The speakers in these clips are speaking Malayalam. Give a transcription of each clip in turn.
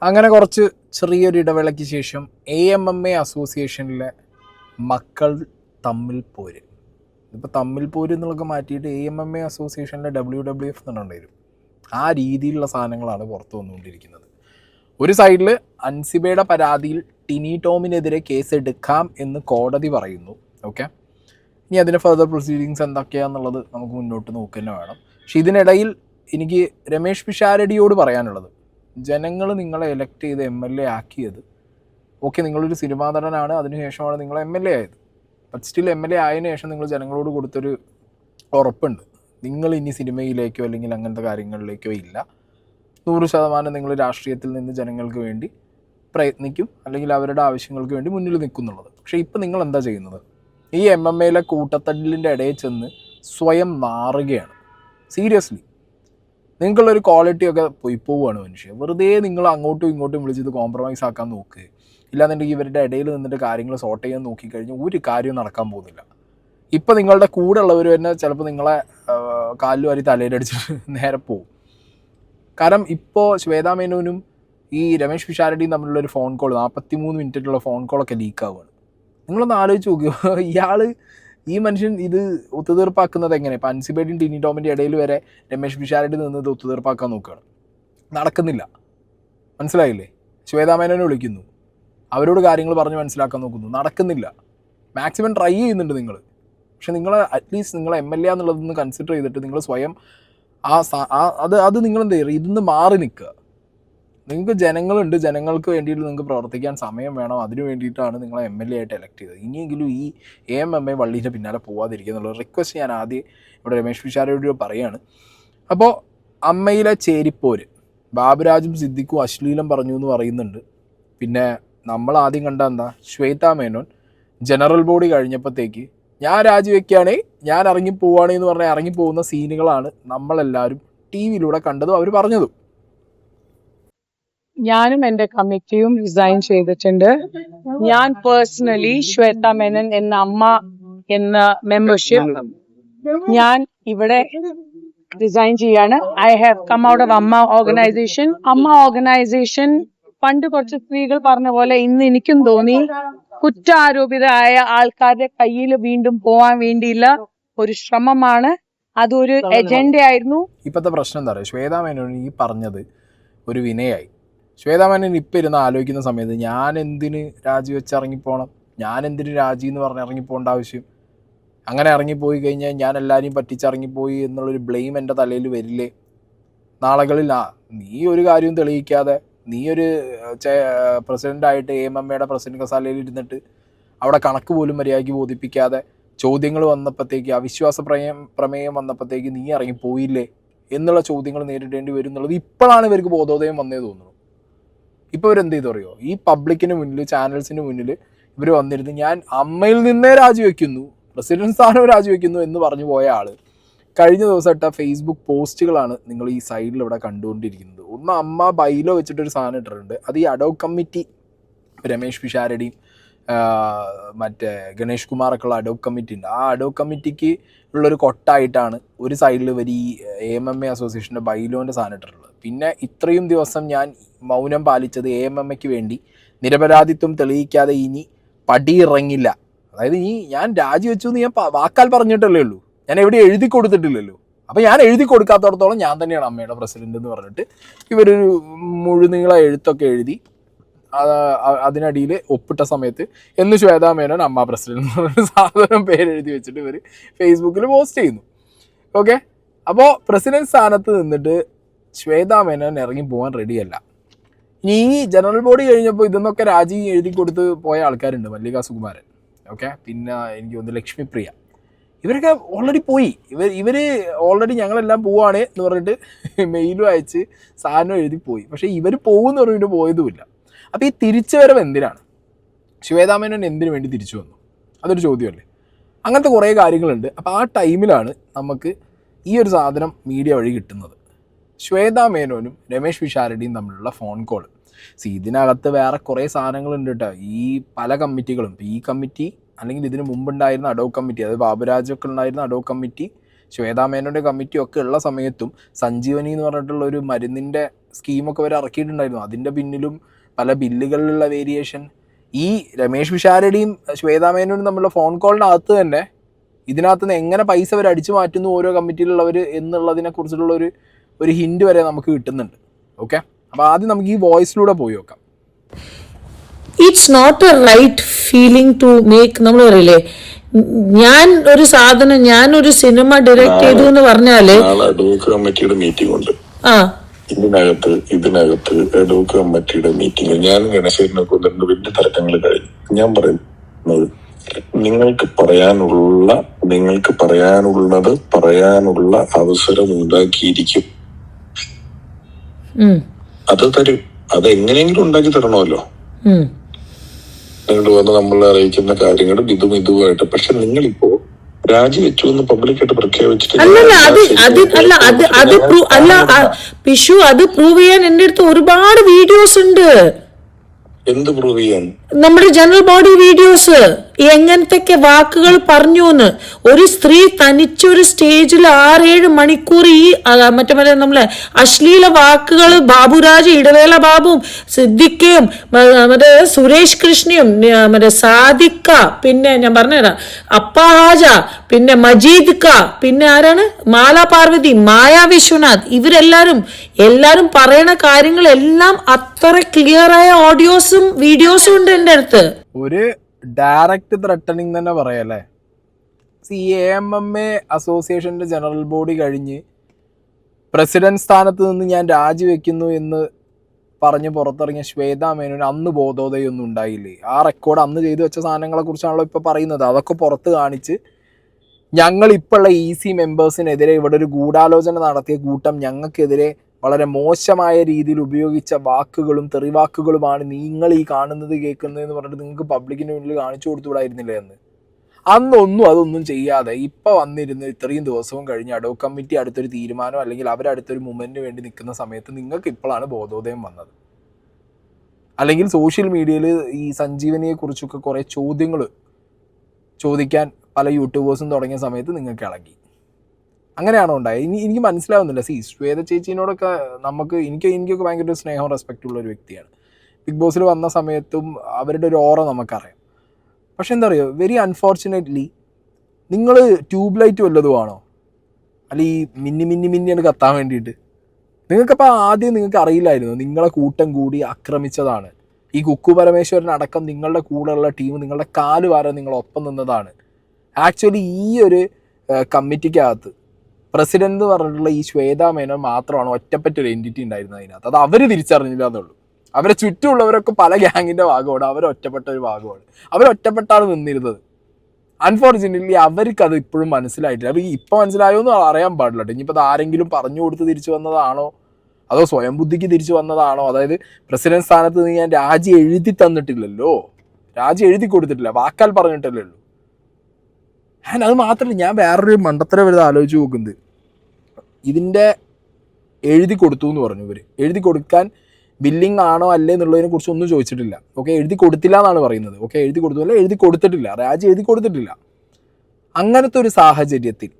അങ്ങനെ കുറച്ച് ചെറിയൊരു ഇടവേളയ്ക്ക് ശേഷം AMMA അസോസിയേഷനിലെ മക്കൾ തമ്മിൽ പോര്. ഇപ്പോൾ തമ്മിൽ പോര് എന്നുള്ളതൊക്കെ മാറ്റിയിട്ട് AMMA അസോസിയേഷനിലെ WWF എന്നുണ്ടായിരുന്നു. ആ രീതിയിലുള്ള സാധനങ്ങളാണ് പുറത്തു വന്നുകൊണ്ടിരിക്കുന്നത്. ഒരു സൈഡിൽ അൻസിബയുടെ പരാതിയിൽ ടിനി ടോമിനെതിരെ കേസ് എടുക്കാം എന്ന് കോടതി പറയുന്നു. ഓക്കെ, ഇനി അതിൻ്റെ ഫർദർ പ്രൊസീഡിങ്സ് എന്തൊക്കെയാണെന്നുള്ളത് നമുക്ക് മുന്നോട്ട് നോക്കുക വേണം. പക്ഷെ ഇതിനിടയിൽ എനിക്ക് രമേഷ് പിഷാരടിയോട് പറയാനുള്ളത്, ജനങ്ങൾ നിങ്ങളെ എലക്ട് ചെയ്ത് MLA ആക്കിയത്, ഓക്കെ നിങ്ങളൊരു സിനിമാ നടനാണ്, അതിനുശേഷമാണ് നിങ്ങൾ MLA ആയത്. ബട്ട് സ്റ്റിൽ MLA ആയതിനു ശേഷം നിങ്ങൾ ജനങ്ങളോട് കൊടുത്തൊരു ഉറപ്പുണ്ട്, നിങ്ങൾ ഇനി സിനിമയിലേക്കോ അല്ലെങ്കിൽ അങ്ങനത്തെ കാര്യങ്ങളിലേക്കോ ഇല്ല, 100% നിങ്ങൾ രാഷ്ട്രീയത്തിൽ നിന്ന് ജനങ്ങൾക്ക് വേണ്ടി പ്രയത്നിക്കും അല്ലെങ്കിൽ അവരുടെ ആവശ്യങ്ങൾക്ക് വേണ്ടി മുന്നിൽ നിൽക്കുന്നുള്ളത്. പക്ഷേ ഇപ്പം നിങ്ങൾ എന്താ ചെയ്യുന്നത്? ഈ MMA കൂട്ടത്തല്ലിൻ്റെ ഇടയിൽ ചെന്ന് സ്വയം മാറുകയാണ്. സീരിയസ്ലി നിങ്ങൾക്കുള്ളൊരു ക്വാളിറ്റിയൊക്കെ പോവുകയാണ് മനുഷ്യൻ. വെറുതെ നിങ്ങൾ അങ്ങോട്ടും ഇങ്ങോട്ടും വിളിച്ചത് കോംപ്രമൈസ് ആക്കാൻ നോക്കുക. ഇല്ലാന്നുണ്ടെങ്കിൽ ഇവരുടെ ഇടയിൽ നിന്നിട്ട് കാര്യങ്ങൾ സോർട്ട് ചെയ്യാൻ നോക്കിക്കഴിഞ്ഞാൽ ഒരു കാര്യവും നടക്കാൻ പോകുന്നില്ല. ഇപ്പം നിങ്ങളുടെ കൂടെ ഉള്ളവർ തന്നെ ചിലപ്പോൾ നിങ്ങളെ കാലിൽ വാരി തലയിലടിച്ചിട്ട് നേരെ പോവും. കാരണം ഇപ്പോൾ ശ്വേതാ മേനോനും ഈ രമേഷ് പിഷാരടിയും തമ്മിലുള്ളൊരു ഫോൺ കോൾ, 43 മിനിറ്റുള്ള ഫോൺ കോളൊക്കെ ലീക്കാവുകയാണ്. നിങ്ങളൊന്ന് ആലോചിച്ച് നോക്കുക, ഈ മനുഷ്യൻ ഇത് ഒത്തുതീർപ്പാക്കുന്നത് എങ്ങനെ? ഇപ്പം അൻസിബയുടെയും ടിനി ടോമിൻ്റെ ഇടയിൽ വരെ രമേഷ് പിഷാരടി നിന്ന് ഇത് ഒത്തുതീർപ്പാക്കാൻ നോക്കുകയാണ്. നടക്കുന്നില്ല. മനസ്സിലായില്ലേ? ശ്വേതാ മേനോനെ വിളിക്കുന്നു, അവരോട് കാര്യങ്ങൾ പറഞ്ഞ് മനസ്സിലാക്കാൻ നോക്കുന്നു, നടക്കുന്നില്ല. മാക്സിമം ട്രൈ ചെയ്യുന്നുണ്ട് നിങ്ങൾ. പക്ഷെ നിങ്ങൾ അറ്റ്ലീസ്റ്റ് നിങ്ങൾ MLA എന്നുള്ളതൊന്ന് കൺസിഡർ ചെയ്തിട്ട് നിങ്ങൾ സ്വയം അത് നിങ്ങളെന്ത് ചെയ്യുക, ഇതിന്ന് മാറി നിൽക്കുക. നിങ്ങൾക്ക് ജനങ്ങളുണ്ട്, ജനങ്ങൾക്ക് വേണ്ടിയിട്ട് നിങ്ങൾക്ക് പ്രവർത്തിക്കാൻ സമയം വേണം. അതിനു വേണ്ടിയിട്ടാണ് നിങ്ങളെ MLA ആയിട്ട് എലക്ട് ചെയ്തത്. ഇനിയെങ്കിലും ഈ AMMA വള്ളീൻ്റെ പിന്നാലെ പോവാതിരിക്കുക എന്നുള്ള റിക്വസ്റ്റ് ഞാൻ ആദ്യം ഇവിടെ രമേഷ് പിഷാരടിയോട് പറയുകയാണ്. അപ്പോൾ അമ്മയിലെ ചേരിപ്പോര്, ബാബുരാജും സിദ്ദിഖും അശ്ലീലം പറഞ്ഞു എന്ന് പറയുന്നുണ്ട്. പിന്നെ നമ്മൾ ആദ്യം കണ്ട എന്താ, ശ്വേതാ മേനോൻ ജനറൽ ബോഡി കഴിഞ്ഞപ്പോഴത്തേക്ക് ഞാൻ രാജിവെക്കുകയാണേ, ഞാൻ ഇറങ്ങിപ്പോവുകയാണേ എന്ന് പറഞ്ഞാൽ ഇറങ്ങിപ്പോകുന്ന സീനുകളാണ് നമ്മളെല്ലാവരും TV-യിലൂടെ കണ്ടതും അവർ പറഞ്ഞതും. ഞാനും എൻ്റെ കമ്മിറ്റിയും റിസൈൻ ചെയ്തിട്ടുണ്ട്. ഞാൻ പേഴ്സണലി ശ്വേതാ മേനൻ എന്ന അമ്മ എന്ന മെമ്പർഷിപ്പ് ഞാൻ ഇവിടെ റിസൈൻ ചെയ്യാണ്. I have come out of AMMA organization. AMMA organization പണ്ട് കുറച്ച് സ്ത്രീകൾ പറഞ്ഞ പോലെ ഇന്ന് എനിക്കും തോന്നി കുറ്റാരോപിതരായ ആൾക്കാരുടെ കയ്യിൽ വീണ്ടും പോവാൻ വേണ്ടിയുള്ള ഒരു ശ്രമമാണ്. അതൊരു എജൻഡയായിരുന്നു. ഇപ്പോഴത്തെ പ്രശ്നം എന്താ പറയുക, ശ്വേതാ മേനോൻ ഈ പറഞ്ഞത് ഒരു വിനയായി. ശ്വേതാ മേനോൻ ഇപ്പം ഇരുന്ന് ആലോചിക്കുന്ന സമയത്ത് ഞാൻ എന്തിന് രാജിവെച്ച് ഇറങ്ങിപ്പോകണം, ഞാൻ എന്തിന് രാജി എന്ന് പറഞ്ഞ് ഇറങ്ങിപ്പോകേണ്ട ആവശ്യം, അങ്ങനെ ഇറങ്ങിപ്പോയി കഴിഞ്ഞാൽ ഞാൻ എല്ലാവരെയും പറ്റിച്ചിറങ്ങിപ്പോയി എന്നുള്ളൊരു ബ്ലെയിം എൻ്റെ തലയിൽ വരില്ലേ നാളുകളിൽ? നീ ഒരു കാര്യവും തെളിയിക്കാതെ, നീ ഒരു പ്രസിഡൻ്റായിട്ട് AMMA പ്രസിഡന്റ് കസാലയിൽ ഇരുന്നിട്ട് അവിടെ കണക്ക് പോലും മര്യാദയ്ക്ക് ബോധിപ്പിക്കാതെ ചോദ്യങ്ങൾ വന്നപ്പോഴത്തേക്ക്, അവിശ്വാസ പ്രമേയം വന്നപ്പോഴത്തേക്ക് നീ ഇറങ്ങിപ്പോയില്ലേ എന്നുള്ള ചോദ്യങ്ങൾ നേരിടേണ്ടി വരും എന്നുള്ളത് ഇപ്പോഴാണ് ഇവർക്ക് ബോധോദയം വന്നേ തോന്നുന്നു. ഇപ്പോൾ ഇവരെന്ത് ചെയ്തു അറിയോ, ഈ പബ്ലിക്കിന് മുന്നിൽ, ചാനൽസിന് മുന്നിൽ ഇവർ വന്നിരുന്ന് ഞാൻ അമ്മയിൽ നിന്നേ രാജിവെക്കുന്നു, പ്രസിഡന്റ് സ്ഥാനം രാജിവെക്കുന്നു എന്ന് പറഞ്ഞു പോയ ആൾ കഴിഞ്ഞ ദിവസം ഇട്ട ഫേസ്ബുക്ക് പോസ്റ്റുകളാണ് നിങ്ങൾ ഈ സൈഡിൽ ഇവിടെ കണ്ടുകൊണ്ടിരിക്കുന്നത്. ഒന്ന് അമ്മ ബൈലോ വെച്ചിട്ടൊരു സാധനം ഇട്ടിട്ടുണ്ട്. അത് ഈ അഡോക് കമ്മിറ്റി, രമേഷ് പിഷാരടിയും മറ്റേ ഗണേഷ് കുമാറൊക്കെ ഉള്ള അഡോക് കമ്മിറ്റി ഉണ്ട്. ആ അഡോക് കമ്മിറ്റിക്ക് ഉള്ളൊരു കൊട്ടായിട്ടാണ് ഒരു സൈഡിൽ ഇവർ ഈ AMMA അസോസിയേഷൻ്റെ ബൈലോൻ്റെ സാധനം ഇട്ടിട്ടുള്ളത്. പിന്നെ ഇത്രയും ദിവസം ഞാൻ മൗനം പാലിച്ചത് AMMAയ്ക്ക് വേണ്ടി നിരപരാധിത്വം തെളിയിക്കാതെ ഇനി പടിയിറങ്ങില്ല. അതായത് ഞാൻ രാജിവെച്ചു എന്ന് ഞാൻ വാക്കാൽ പറഞ്ഞിട്ടല്ലേ ഉള്ളൂ, ഞാൻ എവിടെ എഴുതി കൊടുത്തിട്ടില്ലല്ലോ. അപ്പോൾ ഞാൻ എഴുതി കൊടുക്കാത്തടത്തോളം ഞാൻ തന്നെയാണ് അമ്മയുടെ പ്രസിഡന്റ് എന്ന് പറഞ്ഞിട്ട് ഇവരൊരു മുഴുനീള എഴുത്തൊക്കെ എഴുതി അതിനടിയിൽ ഒപ്പിട്ട സമയത്ത് എന്ന് ശ്വേതാ മേനോൻ അമ്മ പ്രസിഡന്റ് എന്ന് പറഞ്ഞൊരു സാധാരണ പേരെഴുതി വെച്ചിട്ട് ഇവർ ഫേസ്ബുക്കിൽ പോസ്റ്റ് ചെയ്യുന്നു. ഓക്കെ, അപ്പോൾ പ്രസിഡന്റ് സ്ഥാനത്ത് നിന്നിട്ട് ശ്വേതാ മേനോൻ ഇറങ്ങി പോകാൻ റെഡിയല്ല. ഇനി ഈ ജനറൽ ബോഡി കഴിഞ്ഞപ്പോൾ ഇതെന്നൊക്കെ രാജി എഴുതി കൊടുത്ത് പോയ ആൾക്കാരുണ്ട്, മല്ലിക സുകുമാരൻ, ഓക്കെ, പിന്നെ എനിക്ക് തോന്നുന്നു ലക്ഷ്മിപ്രിയ, ഇവരൊക്കെ ഓൾറെഡി പോയി. ഇവർ ഓൾറെഡി ഞങ്ങളെല്ലാം പോവാണ് എന്ന് പറഞ്ഞിട്ട് മെയിലും അയച്ച് സാധനം എഴുതി പോയി. പക്ഷേ ഇവർ പോകുമെന്ന് പറഞ്ഞിട്ട് പോയതുമില്ല. അപ്പോൾ ഈ തിരിച്ചു വരവ് എന്തിനാണ്? ശ്വേതാ മേനോൻ എന്തിനു വേണ്ടി തിരിച്ചു വന്നു? അതൊരു ചോദ്യമല്ലേ. അങ്ങനത്തെ കുറേ കാര്യങ്ങളുണ്ട്. അപ്പോൾ ആ ടൈമിലാണ് നമുക്ക് ഈ ഒരു സാധനം മീഡിയ വഴി കിട്ടുന്നത്. ശ്വേതാ മേനോനും രമേഷ് പിഷാരടിയും തമ്മിലുള്ള ഫോൺ കോൾ. ഇതിനകത്ത് വേറെ കുറേ സാധനങ്ങളുണ്ട് കേട്ടോ. ഈ പല കമ്മിറ്റികളും, ഈ കമ്മിറ്റി അല്ലെങ്കിൽ ഇതിന് മുമ്പുണ്ടായിരുന്ന അഡോക് കമ്മിറ്റി, അതായത് ബാബുരാജൊക്കെ ഉണ്ടായിരുന്ന അഡോക് കമ്മിറ്റി, ശ്വേതാ മേനോൻ്റെ കമ്മിറ്റി ഒക്കെ ഉള്ള സമയത്തും സഞ്ജീവനി എന്ന് പറഞ്ഞിട്ടുള്ള ഒരു മരുന്നിൻ്റെ സ്കീമൊക്കെ അവർ ഇറക്കിയിട്ടുണ്ടായിരുന്നു. അതിൻ്റെ പിന്നിലും പല ബില്ലുകളിലുള്ള വേരിയേഷൻ, ഈ രമേശ് പിഷാരടിയും ശ്വേതാ മേനോനും തമ്മിലുള്ള ഫോൺ കോളിനകത്ത് തന്നെ ഇതിനകത്ത് നിന്ന് എങ്ങനെ പൈസ അവർ അടിച്ചു മാറ്റുന്നു ഓരോ കമ്മിറ്റിയിലുള്ളവർ എന്നുള്ളതിനെ കുറിച്ചുള്ള ഒരു ഹിൻഡ് വരെ നമുക്ക് കിട്ടുന്നുണ്ട്. ഓക്കെ, അപ്പോൾ ആദ്യം നമുക്ക് ഈ വോയിസിലൂടെ പോയി നോക്കാം. It's not a right feeling to make. നമ്മൾ പറയില്ലേ, ഞാൻ ഒരു സിനിമ ഡയറക്ട് ചെയ്തു എന്ന് പറഞ്ഞാല് കമ്മിറ്റിയുടെ മീറ്റിംഗ് ഉണ്ട്. ആ ഇതിനകത്ത് എഡോക്ക് കമ്മിറ്റിയുടെ മീറ്റിംഗ് ഞാൻ ഗണേശനൊക്കെ രണ്ട് വലിയ തർക്കങ്ങൾ കഴിഞ്ഞു. ഞാൻ പറയുന്നത് നിങ്ങൾക്ക് പറയാനുള്ളത് പറയാനുള്ള അവസരം ഉണ്ടാക്കിയിരിക്കും. അത് തരും. അത് എങ്ങനെയെങ്കിലും ഉണ്ടാക്കി തരണമല്ലോ. നിങ്ങൾ വന്ന് നമ്മളെ അറിയിക്കുന്ന കാര്യങ്ങളും ഇതുമായിട്ട്. പക്ഷെ നിങ്ങളിപ്പോ രാജിവെച്ചു എന്ന് പബ്ലിക്കായിട്ട് പ്രഖ്യാപിച്ചിട്ട് പിഷു, അത് പ്രൂവ് ചെയ്യാൻ എന്റെ അടുത്ത് ഒരുപാട് വീഡിയോസ് ഉണ്ട്. എന്ത് പ്രൂവ് ചെയ്യാൻ? നമ്മുടെ ജനറൽ ബോഡി വീഡിയോസ്, എങ്ങനത്തെ വാക്കുകൾ പറഞ്ഞു എന്ന്. ഒരു സ്ത്രീ തനിച്ചൊരു സ്റ്റേജിൽ 6-7 മണിക്കൂർ ഈ മറ്റേ നമ്മളെ അശ്ലീല വാക്കുകൾ ബാബുരാജ്, ഇടവേള ബാബുവും സിദ്ദിഖയും മറ്റേ സുരേഷ് കൃഷ്ണയും മറ്റേ സാദിക്ക, പിന്നെ ഞാൻ പറഞ്ഞുതരാം അപ്പാഹാജ, പിന്നെ മജീദ് ക, പിന്നെ ആരാണ് മാല പാർവതി, മായ വിശ്വനാഥ്, എല്ലാരും പറയണ കാര്യങ്ങളെല്ലാം അത്ര ക്ലിയർ ആയ ഓഡിയോസും വീഡിയോസും ഉണ്ട് എന്റെ അടുത്ത്. ഒരു ഡയറക്റ്റ് ത്രട്ടണിങ് തന്നെ പറയല്ലേ. AMMA അസോസിയേഷൻ്റെ ജനറൽ ബോഡി കഴിഞ്ഞ് പ്രസിഡന്റ് സ്ഥാനത്ത് നിന്ന് ഞാൻ രാജിവെക്കുന്നു എന്ന് പറഞ്ഞ് പുറത്തിറങ്ങിയ ശ്വേതാ മേനോന് അന്ന് ബോധോദയൊന്നും ഉണ്ടായില്ലേ? ആ റെക്കോർഡ് അന്ന് ചെയ്തു വെച്ച സാധനങ്ങളെ കുറിച്ചാണല്ലോ ഇപ്പോൾ പറയുന്നത്. അതൊക്കെ പുറത്ത് കാണിച്ച് ഞങ്ങളിപ്പോഴുള്ള EC മെമ്പേഴ്സിനെതിരെ ഇവിടെ ഒരു ഗൂഢാലോചന നടത്തിയ കൂട്ടം ഞങ്ങൾക്കെതിരെ വളരെ മോശമായ രീതിയിൽ ഉപയോഗിച്ച വാക്കുകളും തെറിവാക്കുകളുമാണ് നിങ്ങൾ ഈ കാണുന്നത് കേൾക്കുന്നതെന്ന് പറഞ്ഞിട്ട് നിങ്ങൾക്ക് പബ്ലിക്കിന് മുന്നിൽ കാണിച്ചു കൊടുത്തുകൂടായിരുന്നില്ലേ എന്ന്? അതൊന്നും ചെയ്യാതെ ഇപ്പോൾ വന്നിരുന്ന് ഇത്രയും ദിവസവും കഴിഞ്ഞ് അഡോക് കമ്മിറ്റി അടുത്തൊരു തീരുമാനം അല്ലെങ്കിൽ അവരടുത്തൊരു മൂവ്മെൻറ്റിന് വേണ്ടി നിൽക്കുന്ന സമയത്ത് നിങ്ങൾക്ക് ഇപ്പോഴാണ് ബോധോദയം വന്നത്. അല്ലെങ്കിൽ സോഷ്യൽ മീഡിയയിൽ ഈ സഞ്ജീവനിയെക്കുറിച്ചൊക്കെ കുറേ ചോദ്യങ്ങൾ ചോദിക്കാൻ പല യൂട്യൂബേഴ്സും തുടങ്ങിയ സമയത്ത് നിങ്ങൾക്ക് ഇളകി. അങ്ങനെയാണോ ഉണ്ടായത്? എനിക്ക് മനസ്സിലാവുന്നില്ല. ശ്വേത ചേച്ചീനോടൊക്കെ എനിക്കൊക്കെ ഭയങ്കര സ്നേഹവും റെസ്പെക്റ്റുള്ള ഒരു വ്യക്തിയാണ്. ബിഗ് ബോസിൽ വന്ന സമയത്തും അവരുടെ ഒരു ഓറ നമുക്കറിയാം. പക്ഷെ എന്താ പറയുക, വെരി അൺഫോർച്ചുനേറ്റ്ലി നിങ്ങൾ ട്യൂബ് ലൈറ്റ് വല്ലതുമാണോ? അല്ല ഈ മിന്നിയാണ് കത്താൻ വേണ്ടിയിട്ട്. നിങ്ങൾക്കപ്പോൾ ആദ്യം നിങ്ങൾക്ക് അറിയില്ലായിരുന്നു നിങ്ങളെ കൂട്ടം കൂടി ആക്രമിച്ചതാണ്. ഈ കുക്കു പരമേശ്വരൻ അടക്കം നിങ്ങളുടെ കൂടെയുള്ള ടീം നിങ്ങളുടെ കാല് വാരാൻ നിങ്ങളൊപ്പം നിന്നതാണ്. ആക്ച്വലി ഈ ഒരു കമ്മിറ്റിക്കകത്ത് പ്രസിഡന്റ് എന്ന് പറഞ്ഞിട്ടുള്ള ഈ ശ്വേതാ മേനോൻ മാത്രമാണ് ഒറ്റപ്പെട്ടൊരു എൻറ്റിറ്റി ഉണ്ടായിരുന്നത് അതിനകത്ത്. അത് അവർ തിരിച്ചറിഞ്ഞില്ല എന്നുള്ളൂ. അവരെ ചുറ്റുമുള്ളവരൊക്കെ പല ഗ്യാങ്ങിൻ്റെ ഭാഗമാണ്, അവരൊറ്റപ്പെട്ട ഒരു ഭാഗമാണ്. അവരൊറ്റപ്പെട്ടാണ് നിന്നിരുന്നത്. അൺഫോർച്യുനേറ്റ്ലി അവർക്കത് ഇപ്പോഴും മനസ്സിലായിട്ടില്ല. അവർ ഇപ്പോൾ മനസ്സിലായോ എന്ന് അറിയാൻ പാടില്ല. ഇനിയിപ്പോൾ അത് ആരെങ്കിലും പറഞ്ഞു കൊടുത്ത് തിരിച്ചു വന്നതാണോ അതോ സ്വയം ബുദ്ധിക്ക് തിരിച്ചു വന്നതാണോ? അതായത് പ്രസിഡന്റ് സ്ഥാനത്ത് നിന്ന് ഞാൻ രാജി എഴുതി തന്നിട്ടില്ലല്ലോ, രാജി എഴുതി കൊടുത്തിട്ടില്ല, വാക്കാൽ പറഞ്ഞിട്ടല്ലേ ഉള്ളൂ. അത് മാത്രമല്ല, ഞാൻ വേറൊരു മണ്ടത്തരം വരുന്നത് ആലോചിച്ച് നോക്കുന്നത്, ഇതിൻ്റെ എഴുതി കൊടുത്തു എന്ന് പറഞ്ഞു. ഇവർ എഴുതി കൊടുക്കാൻ ബില്ലിംഗ് ആണോ അല്ലേ എന്നുള്ളതിനെ കുറിച്ച് ഒന്നും ചോദിച്ചിട്ടില്ല. ഓക്കെ, എഴുതി കൊടുത്തില്ല എന്നാണ് പറയുന്നത്. ഓക്കെ, എഴുതി കൊടുത്തു അല്ല, എഴുതി കൊടുത്തിട്ടില്ല, രാജി എഴുതി കൊടുത്തിട്ടില്ല. അങ്ങനത്തെ ഒരു സാഹചര്യത്തിൽ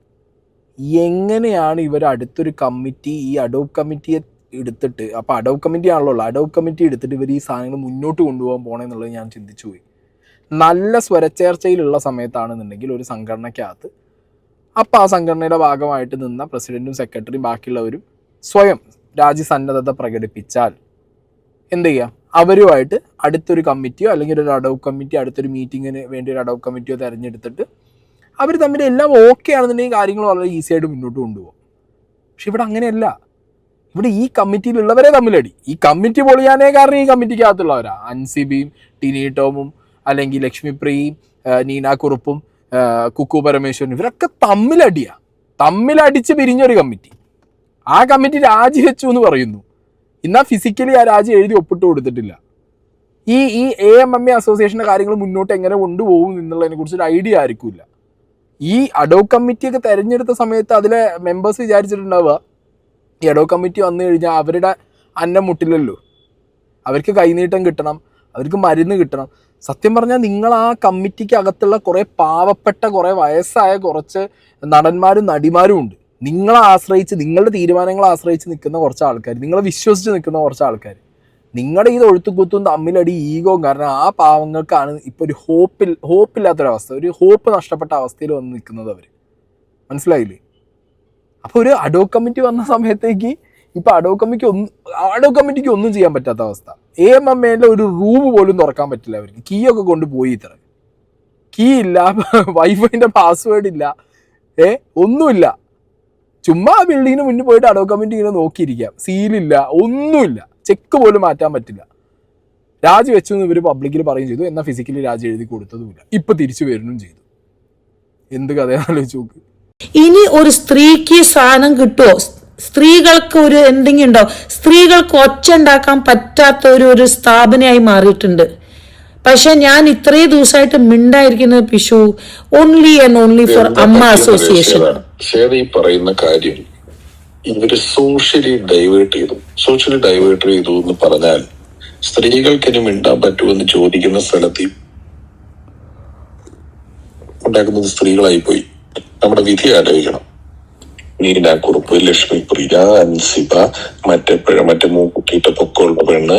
എങ്ങനെയാണ് ഇവർ അടുത്തൊരു കമ്മിറ്റി, ഈ അഡോക് കമ്മിറ്റിയെ എടുത്തിട്ട്, അപ്പോൾ അഡോക് കമ്മിറ്റി ആണല്ലോ, അഡോക് കമ്മിറ്റി എടുത്തിട്ട് ഇവർ ഈ സാധനങ്ങൾ മുന്നോട്ട് കൊണ്ടുപോകാൻ പോകണമെന്നുള്ളത് ഞാൻ ചിന്തിച്ചു പോയി. നല്ല സ്വരച്ചേർച്ചയിലുള്ള സമയത്താണെന്നുണ്ടെങ്കിൽ ഒരു സംഘടനയ്ക്കകത്ത് അപ്പോൾ ആ സംഘടനയുടെ ഭാഗമായിട്ട് നിന്ന പ്രസിഡന്റും സെക്രട്ടറിയും ബാക്കിയുള്ളവരും സ്വയം രാജ്യസന്നദ്ധത പ്രകടിപ്പിച്ചാൽ എന്ത് ചെയ്യുക, അവരുമായിട്ട് അടുത്തൊരു കമ്മിറ്റിയോ അല്ലെങ്കിൽ ഒരു അഡോക് കമ്മിറ്റി അടുത്തൊരു മീറ്റിങ്ങിന് വേണ്ടി ഒരു അഡോക് കമ്മിറ്റിയോ തിരഞ്ഞെടുത്തിട്ട് അവർ തമ്മിൽ എല്ലാം ഓക്കെ ആണെന്നുണ്ടെങ്കിൽ കാര്യങ്ങൾ വളരെ ഈസി ആയിട്ട് മുന്നോട്ട് കൊണ്ടുപോകും. പക്ഷെ ഇവിടെ അങ്ങനെയല്ല. ഇവിടെ ഈ കമ്മിറ്റിയിലുള്ളവരെ തമ്മിലടി. ഈ കമ്മിറ്റി പൊളിയാനേ കാരണം ഈ കമ്മിറ്റിക്കകത്തുള്ളവരാ. അൻസിബിയും ടിനി ടോമും അല്ലെങ്കിൽ ലക്ഷ്മിപ്രിയയും നീന കുറുപ്പും കുക്കു പരമേശ്വരനും ഇവരൊക്കെ തമ്മിലടിച്ച് പിരിഞ്ഞൊരു കമ്മിറ്റി. ആ കമ്മിറ്റി രാജിവെച്ചു എന്ന് പറയുന്നു. എന്നാൽ ഫിസിക്കലി ആ രാജി എഴുതി ഒപ്പിട്ട് കൊടുത്തിട്ടില്ല. ഈ AMMA അസോസിയേഷൻ്റെ കാര്യങ്ങൾ മുന്നോട്ട് എങ്ങനെ കൊണ്ടുപോകും എന്നുള്ളതിനെ കുറിച്ചൊരു ഐഡിയ ആയിരിക്കില്ല. ഈ അഡോക് കമ്മിറ്റിയൊക്കെ തിരഞ്ഞെടുത്ത സമയത്ത് അതിലെ മെമ്പേഴ്സ് വിചാരിച്ചിട്ടുണ്ടാവുക ഈ അഡോക് കമ്മിറ്റി വന്നു കഴിഞ്ഞാൽ അവരുടെ അന്നം മുട്ടില്ലല്ലോ, അവർക്ക് കൈനീട്ടം കിട്ടണം, അവർക്ക് മരുന്ന് കിട്ടണം. സത്യം പറഞ്ഞാൽ നിങ്ങൾ ആ കമ്മിറ്റിക്ക് അകത്തുള്ള കുറേ പാവപ്പെട്ട കുറേ വയസ്സായ കുറച്ച് നടന്മാരും നടിമാരും ഉണ്ട്. നിങ്ങളെ ആശ്രയിച്ച്, നിങ്ങളുടെ തീരുമാനങ്ങളെ ആശ്രയിച്ച് നിൽക്കുന്ന കുറച്ച് ആൾക്കാർ, നിങ്ങളെ വിശ്വസിച്ച് നിൽക്കുന്ന കുറച്ച് ആൾക്കാർ, നിങ്ങളുടെ ഈ ഒഴുത്തുകുത്തും തമ്മിലടി ഈഗോവും കാരണം ആ പാവങ്ങൾക്കാണ് ഇപ്പോൾ ഒരു ഹോപ്പില്ലാത്തൊരവസ്ഥ, ഒരു ഹോപ്പ് നഷ്ടപ്പെട്ട അവസ്ഥയിൽ വന്ന് നിൽക്കുന്നത് അവർ. മനസ്സിലായില്ലേ? അപ്പോൾ ഒരു അഡോ കമ്മിറ്റി വന്ന സമയത്തേക്ക് ഇപ്പോൾ അഡോ കമ്മിറ്റിക്ക് ഒന്നും ചെയ്യാൻ പറ്റാത്ത അവസ്ഥ. AMMA ഒരു റൂം പോലും തുറക്കാൻ പറ്റില്ല അവർക്ക്. കീ ഒക്കെ കൊണ്ടുപോയി, ഇത്ര കീ ഇല്ല, വൈഫൈൻ്റെ പാസ്വേഡ് ഇല്ല, ഒന്നുമില്ല. ചുമ്മാ ആ ബിൽഡിങ്ങിന് മുന്നിൽ പോയിട്ട് അഡോ കമ്മിറ്റി ഇങ്ങനെ നോക്കിയിരിക്കാം. സീലില്ല, ഒന്നുമില്ല, ചെക്ക് പോലും മാറ്റാൻ പറ്റില്ല. രാജി വെച്ചു എന്ന് ഇവർ പബ്ലിക്കിൽ പറയുകയും ചെയ്തു, എന്നാൽ ഫിസിക്കലി രാജി എഴുതി കൊടുത്തതുമില്ല. ഇപ്പം തിരിച്ചു വരുന്നും ചെയ്തു. എന്ത് കഥയാലോചിച്ച് നോക്ക്. ഇനി ഒരു സ്ത്രീക്ക് സാധനം കിട്ടുമോ? സ്ത്രീകൾക്ക് ഒരു എന്തെങ്കിലും ഉണ്ടോ? സ്ത്രീകൾക്ക് ഒച്ച ഉണ്ടാക്കാൻ പറ്റാത്ത ഒരു സ്ഥാപനമായി മാറിയിട്ടുണ്ട്. പക്ഷെ ഞാൻ ഇത്രയും ദിവസമായിട്ട് മിണ്ടായിരിക്കുന്നത് പിഷു ഓൺലി ആൻഡ് ഓൺലി ഫോർ അമ്മ അസോസിയേഷൻ. ഈ പറയുന്ന കാര്യം ഇവര് സോഷ്യലി ഡൈവേർട്ട് ചെയ്തു എന്ന് പറഞ്ഞാൽ സ്ത്രീകൾക്ക് ഇനി മിണ്ടാൻ പറ്റുമെന്ന് ചോദിക്കുന്ന സ്ഥലത്ത് ഉണ്ടാക്കുന്നത് സ്ത്രീകളായി പോയി. നമ്മുടെ വിധി ആലോചിക്കണം. നീനാക്കുറുപ്പ്, ലക്ഷ്മിപ്രിയ, അൻസിബ, മറ്റേ മൂക്കുട്ടിയിട്ട് പൊക്കമുള്ള പെണ്ണ്,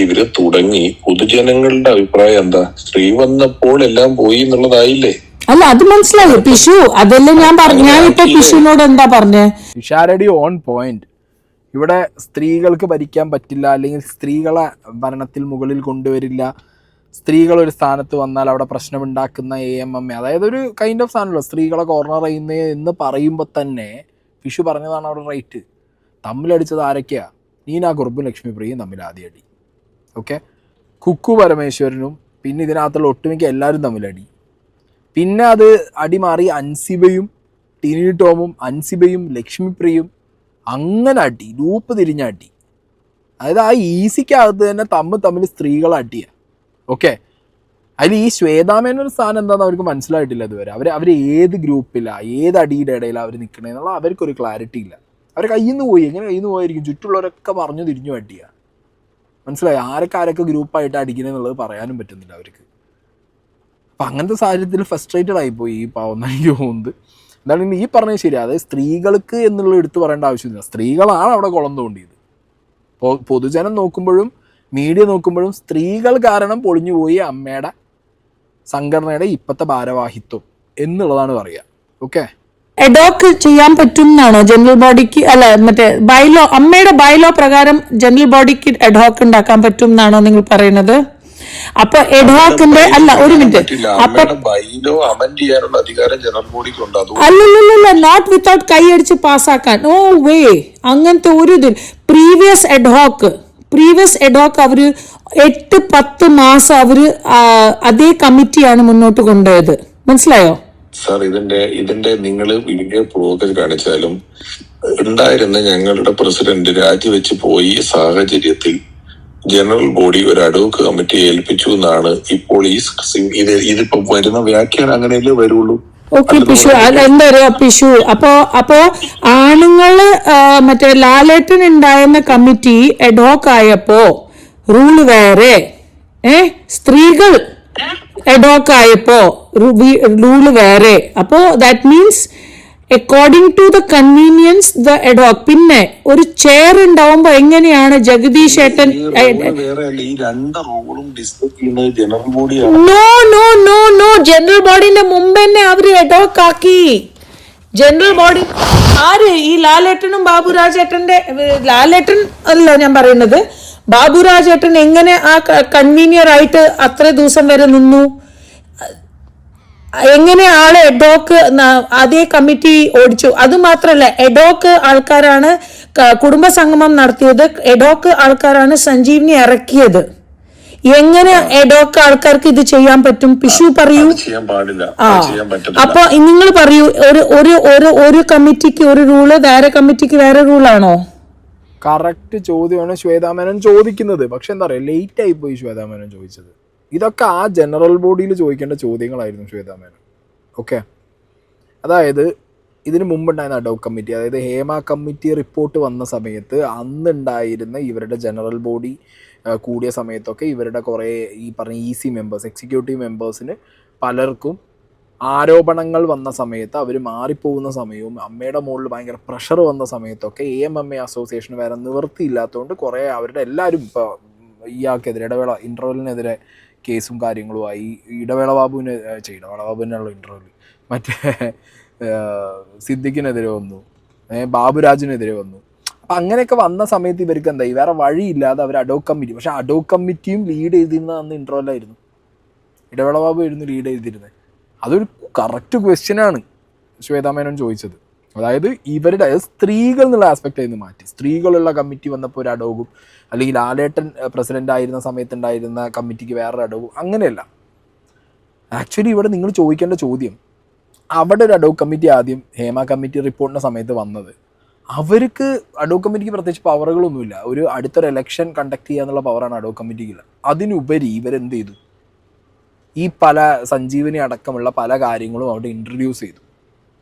ഇവര് തുടങ്ങി പൊതുജനങ്ങളുടെ അഭിപ്രായം എന്താ? സ്ത്രീ വന്നപ്പോൾ എല്ലാം പോയി എന്നുള്ളതായില്ലേ? അല്ല, അത് മനസ്സിലായി പിഷു. അതല്ലേ ഞാൻ ഇപ്പൊ പിഷുവിനോട് എന്താ പറഞ്ഞേ? Pisharody on point. ഇവിടെ സ്ത്രീകൾക്ക് ഭരിക്കാൻ പറ്റില്ല, അല്ലെങ്കിൽ സ്ത്രീകളെ ഭരണത്തിൽ മുകളിൽ കൊണ്ടുവരില്ല, സ്ത്രീകൾ ഒരു സ്ഥാനത്ത് വന്നാൽ അവിടെ പ്രശ്നമുണ്ടാക്കുന്ന AMMA, അതായത് ഒരു കൈൻഡ് ഓഫ് സാധനമല്ലോ സ്ത്രീകളെ കോർണർ ചെയ്യുന്നത് എന്ന് പറയുമ്പോൾ തന്നെ ഫിഷു പറഞ്ഞതാണ് അവിടെ റൈറ്റ്. തമ്മിലടിച്ചത് ആരൊക്കെയാണ്? നീനാക്കുറുപ്പും ലക്ഷ്മിപ്രിയയും തമ്മിൽ ആദ്യം അടി. ഓക്കെ, കുക്കു പരമേശ്വരനും പിന്നെ ഇതിനകത്തുള്ള ഒട്ടുമിക്ക എല്ലാവരും തമ്മിലടി. പിന്നെ അത് അടി മാറി അൻസിബയും ടിനി ടോമും അൻസിബയും ലക്ഷ്മിപ്രിയയും അങ്ങനെ അടി, ലൂപ്പ് തിരിഞ്ഞ അടി. അതായത് ആ ഈസിക്കകത്ത് തന്നെ തമ്മിൽ സ്ത്രീകൾ അടിയ. ഓക്കെ, അതിൽ ഈ ശ്വേതാമേനൊരു സ്ഥാനം എന്താണെന്ന് അവർക്ക് മനസ്സിലായിട്ടില്ല ഇതുവരെ. അവർ ഏത് ഗ്രൂപ്പിലാണ്, ഏത് അടിയുടെ ഇടയിലാണ് അവർ നിൽക്കണേന്നുള്ള അവർക്കൊരു ക്ലാരിറ്റി ഇല്ല. അവർ കയ്യിൽ നിന്ന് പോയി, എങ്ങനെ കയ്യിൽ നിന്ന് പോയിരിക്കും? ചുറ്റുള്ളവരൊക്കെ പറഞ്ഞു തിരിഞ്ഞു അടിയ. മനസ്സിലായി? ആരൊക്കെ ഗ്രൂപ്പായിട്ട് അടിക്കണമെന്നുള്ളത് പറയാനും പറ്റുന്നില്ല അവർക്ക്. അപ്പം അങ്ങനത്തെ സാഹചര്യത്തിൽ ഫ്രസ്ട്രേറ്റഡ് ആയിപ്പോയി ഈ പാവം എനിക്ക് തോന്നുന്നത്. എന്താണ് ഈ പറഞ്ഞത് ശരി. അതായത് സ്ത്രീകൾക്ക് എന്നുള്ളത് എടുത്തു പറയേണ്ട ആവശ്യമില്ല. സ്ത്രീകളാണ് അവിടെ കുളം തോണ്ടിയത്. പൊതുജനം നോക്കുമ്പോഴും മീഡിയ നോക്കുമ്പോഴും സ്ത്രീകൾ കാരണം പൊളിഞ്ഞുപോയി അമ്മയുടെ സംഘടനയുടെ ഇപ്പോഴത്തെ ഭാരവാഹിത്വം എന്നുള്ളതാണ് പറയുക. ഓക്കെ, എഡോക്ക് ചെയ്യാൻ പറ്റും എന്നാണോ ജനറൽ ബോഡിക്ക്? അല്ല, മറ്റേ ബൈലോ, അമ്മയുടെ ബൈലോ പ്രകാരം ജനറൽ ബോഡിക്ക് എഡോക്ക് ഉണ്ടാക്കാൻ പറ്റും എന്നാണോ നിങ്ങൾ പറയുന്നത്? അപ്പൊ എഡോക്കിന്റെ അല്ല, ഒരു മിനിറ്റ്, അല്ലല്ല, നോട്ട് വിത്തൗട്ട് കൈയടിച്ച് പാസ്സാക്കാൻ. ഓ വേ, അങ്ങനത്തെ ഒരു ഇതിൽ പ്രീവിയസ് എഡോക്ക് അവര് 8-10 മാസം അവര് അതേ കമ്മിറ്റിയാണ് മുന്നോട്ട് കൊണ്ടുപോയത്. മനസ്സിലായോ സാർ? ഇതിന്റെ നിങ്ങൾ വീഡിയോ പ്രൂഫ് കാണിച്ചാലും ഉണ്ടായിരുന്ന ഞങ്ങളുടെ പ്രസിഡന്റ് രാജിവെച്ച് പോയി സാഹചര്യത്തിൽ ജനറൽ ബോഡി ഒരു അഡോക്ക് കമ്മിറ്റി ഏൽപ്പിച്ചു എന്നാണ് ഇപ്പോൾ ഇതിപ്പോ വരുന്ന വ്യാഖ്യാനം. അങ്ങനെയല്ലേ വരുള്ളൂ. ഓക്കെ പിഷു, എന്താ പറയാ പിഷു, അപ്പോ ആണുങ്ങള് മറ്റേ ലാലേട്ടൻ ഉണ്ടായിരുന്ന കമ്മിറ്റി എഡോക്ക് ആയപ്പോ റൂള് വേറെ, സ്ത്രീകൾ എഡോക്ക് ആയപ്പോ റൂള് വേറെ. അപ്പോ that means according to the convenience the ad hoc. പിന്നെ ഒരു ചെയർ ഉണ്ടാവുമ്പോ എങ്ങനെയാണ് ജഗദീഷ് ഏട്ടൻ? നോ, ജനറൽ ബോഡിന്റെ മുമ്പ് തന്നെ അവര് എഡോക്ക് ആക്കി. ജനറൽ ബോഡി ആര്? ഈ ലാലേട്ടനും ബാബുരാജേട്ടന്റെ, ലാലേട്ടൻ അല്ല ഞാൻ പറയുന്നത്, ബാബുരാജേട്ടൻ എങ്ങനെ ആ കൺവീനിയർ ആയിട്ട് അത്ര ദിവസം വരെ നിന്നു? എങ്ങനെ ആള് എഡോക്ക് അതേ കമ്മിറ്റി ഓടിച്ചു? അത് മാത്രല്ല, എഡോക്ക് ആൾക്കാരാണ് കുടുംബ സംഗമം നടത്തിയത്, എഡോക്ക് ആൾക്കാരാണ് സഞ്ജീവനി ഇറക്കിയത്. എങ്ങനെ എഡോക്ക് ആൾക്കാർക്ക് ഇത് ചെയ്യാൻ പറ്റും? പിഷു പറയൂ. അപ്പൊ നിങ്ങൾ പറയൂ, ഒരു കമ്മിറ്റിക്ക് ഒരു റൂള്, വേറെ കമ്മിറ്റിക്ക് വേറെ റൂളാണോ? കറക്റ്റ് ചോദ്യമാണ് ശ്വേതാമേനൻ ചോദിക്കുന്നത്. പക്ഷെ എന്താ പറയുക, ലേറ്റ് ആയി പോയി ശ്വേതാമേനൻ ചോദിച്ചത്. ഇതൊക്കെ ആ ജനറൽ ബോഡിയിൽ ചോദിക്കേണ്ട ചോദ്യങ്ങളായിരുന്നു ശ്വേതാമേനൻ. ഓക്കെ, അതായത് ഇതിന് മുമ്പുണ്ടായിരുന്ന അഡോക്ക് കമ്മിറ്റി, അതായത് ഹേമ കമ്മിറ്റി റിപ്പോർട്ട് വന്ന സമയത്ത് അന്നുണ്ടായിരുന്ന ഇവരുടെ ജനറൽ ബോഡി കൂടിയ സമയത്തൊക്കെ ഇവരുടെ കുറേ ഈ പറഞ്ഞ EC മെമ്പേഴ്സ്, എക്സിക്യൂട്ടീവ് മെമ്പേഴ്സിന് പലർക്കും ആരോപണങ്ങൾ വന്ന സമയത്ത് അവർ മാറിപ്പോകുന്ന സമയവും അമ്മയുടെ മുകളിൽ ഭയങ്കര പ്രഷർ വന്ന സമയത്തൊക്കെ AMMA അസോസിയേഷന് വേറെ നിവൃത്തിയില്ലാത്തതുകൊണ്ട് കുറേ അവരുടെ എല്ലാവരും ഇപ്പോൾ ഇയാൾക്കെതിരെ ഇൻ്റർവെല്ലിനെതിരെ കേസും കാര്യങ്ങളുമായി. ഇടവേള ബാബുവിനുള്ള ഇൻ്റർവെൽ മറ്റേ സിദ്ദിഖിനെതിരെ വന്നു, ബാബുരാജിനെതിരെ വന്നു. അപ്പം അങ്ങനെയൊക്കെ വന്ന സമയത്ത് ഇവർക്ക് എന്തായി, വേറെ വഴിയില്ലാതെ അവർ അഡോക് കമ്മിറ്റി, പക്ഷേ അഡോക് കമ്മിറ്റിയും ലീഡ് ചെയ്തിരുന്നത് അന്ന് ഇൻ്റർവെല്ലായിരുന്നു. ഇടവേള ബാബു ആയിരുന്നു ലീഡ് ചെയ്തിരുന്നത്. അതൊരു കറക്റ്റ് ക്വസ്റ്റ്യനാണ് ശ്വേതാ മേനോൻ ചോദിച്ചത്. അതായത് ഇവരുടെ സ്ത്രീകൾ എന്നുള്ള ആസ്പെക്റ്റ് നിന്ന് മാറ്റി സ്ത്രീകളുള്ള കമ്മിറ്റി വന്നപ്പോൾ ഒരു അഡോഗും, അല്ലെങ്കിൽ ലാലേട്ടൻ പ്രസിഡന്റ് ആയിരുന്ന സമയത്തുണ്ടായിരുന്ന കമ്മിറ്റിക്ക് വേറൊരു അഡോഗും, അങ്ങനെയല്ല. ആക്ച്വലി ഇവിടെ നിങ്ങൾ ചോദിക്കേണ്ട ചോദ്യം, അവിടെ ഒരു അഡോക് കമ്മിറ്റി ആദ്യം ഹേമ കമ്മിറ്റി റിപ്പോർട്ടിൻ്റെ സമയത്ത് വന്നത്, അവർക്ക് അഡോക് കമ്മിറ്റിക്ക് പ്രത്യേകിച്ച് പവറുകളൊന്നുമില്ല. ഒരു അടുത്തൊരു ഇലക്ഷൻ കണ്ടക്ട് ചെയ്യുക എന്നുള്ള പവറാണ് അഡോക് കമ്മിറ്റിക്കില്ല. അതിനുപരി ഇവരെന്ത് ചെയ്തു, ഈ പല സഞ്ജീവനി അടക്കമുള്ള പല കാര്യങ്ങളും അവിടെ ഇൻട്രൊഡ്യൂസ് ചെയ്തു.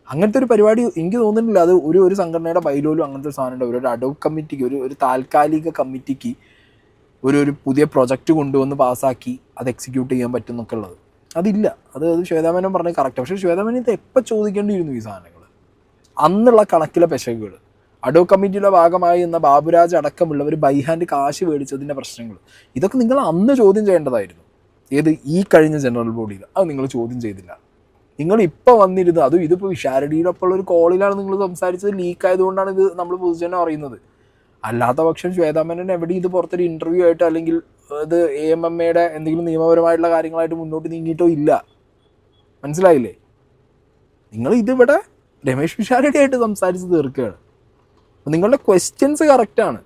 അങ്ങനത്തെ ഒരു പരിപാടി എനിക്ക് തോന്നുന്നില്ല അത് ഒരു സംഘടനയുടെ ബൈലോലും അങ്ങനത്തെ ഒരു സാധനം ഉണ്ടാവും. ഒരു അഡോക് കമ്മിറ്റിക്ക് ഒരു താൽക്കാലിക കമ്മിറ്റിക്ക് ഒരു പുതിയ പ്രൊജക്റ്റ് കൊണ്ടുവന്ന് പാസ്സാക്കി അത് എക്സിക്യൂട്ട് ചെയ്യാൻ പറ്റും എന്നൊക്കെ ഉള്ളത് അതില്ല. അത് ശ്വേതാ മേനോൻ പറഞ്ഞത് കറക്റ്റ്. പക്ഷേ ശ്വേതാ മേനോൻ ഇത് എപ്പോൾ ചോദിക്കേണ്ടിയിരുന്നു ഈ സാധനങ്ങൾ, അന്നുള്ള കണക്കിലെ പെശകുകൾ. അഡോക് കമ്മിറ്റിയുടെ ഭാഗമായി എന്ന ബാബുരാജ് അടക്കമുള്ളവർ ബൈ ഹാൻഡ് കാശ് മേടിച്ചതിൻ്റെ പ്രശ്നങ്ങൾ, ഇതൊക്കെ നിങ്ങൾ അന്ന് ചോദ്യം ചെയ്യേണ്ടതായിരുന്നു. ഏത് ഈ കഴിഞ്ഞ ജനറൽ ബോഡിയിൽ അത് നിങ്ങൾ ചോദ്യം ചെയ്തില്ല. നിങ്ങൾ ഇപ്പോൾ വന്നിരുന്നത് അതും ഇതിപ്പോൾ വിശാരടിയുടെ ഒരു കോളിലാണ് നിങ്ങൾ സംസാരിച്ചത്, ലീക്കായതുകൊണ്ടാണ് ഇത് നമ്മൾ പൊതുജനം അറിയുന്നത്. അല്ലാത്ത പക്ഷം ശ്വേതാ മേനോൻ എവിടെയും ഇത് പുറത്തൊരു ഇൻ്റർവ്യൂ ആയിട്ട് അല്ലെങ്കിൽ ഇത് AMMയുടെ എന്തെങ്കിലും നിയമപരമായിട്ടുള്ള കാര്യങ്ങളായിട്ട് മുന്നോട്ട് നീങ്ങിയിട്ടോ ഇല്ല. മനസ്സിലായില്ലേ? നിങ്ങൾ ഇതിവിടെ രമേശ് പിഷാരടി ആയിട്ട് സംസാരിച്ച് തീർക്കുകയാണ്. അപ്പം നിങ്ങളുടെ ക്വസ്റ്റ്യൻസ് കറക്റ്റാണ്.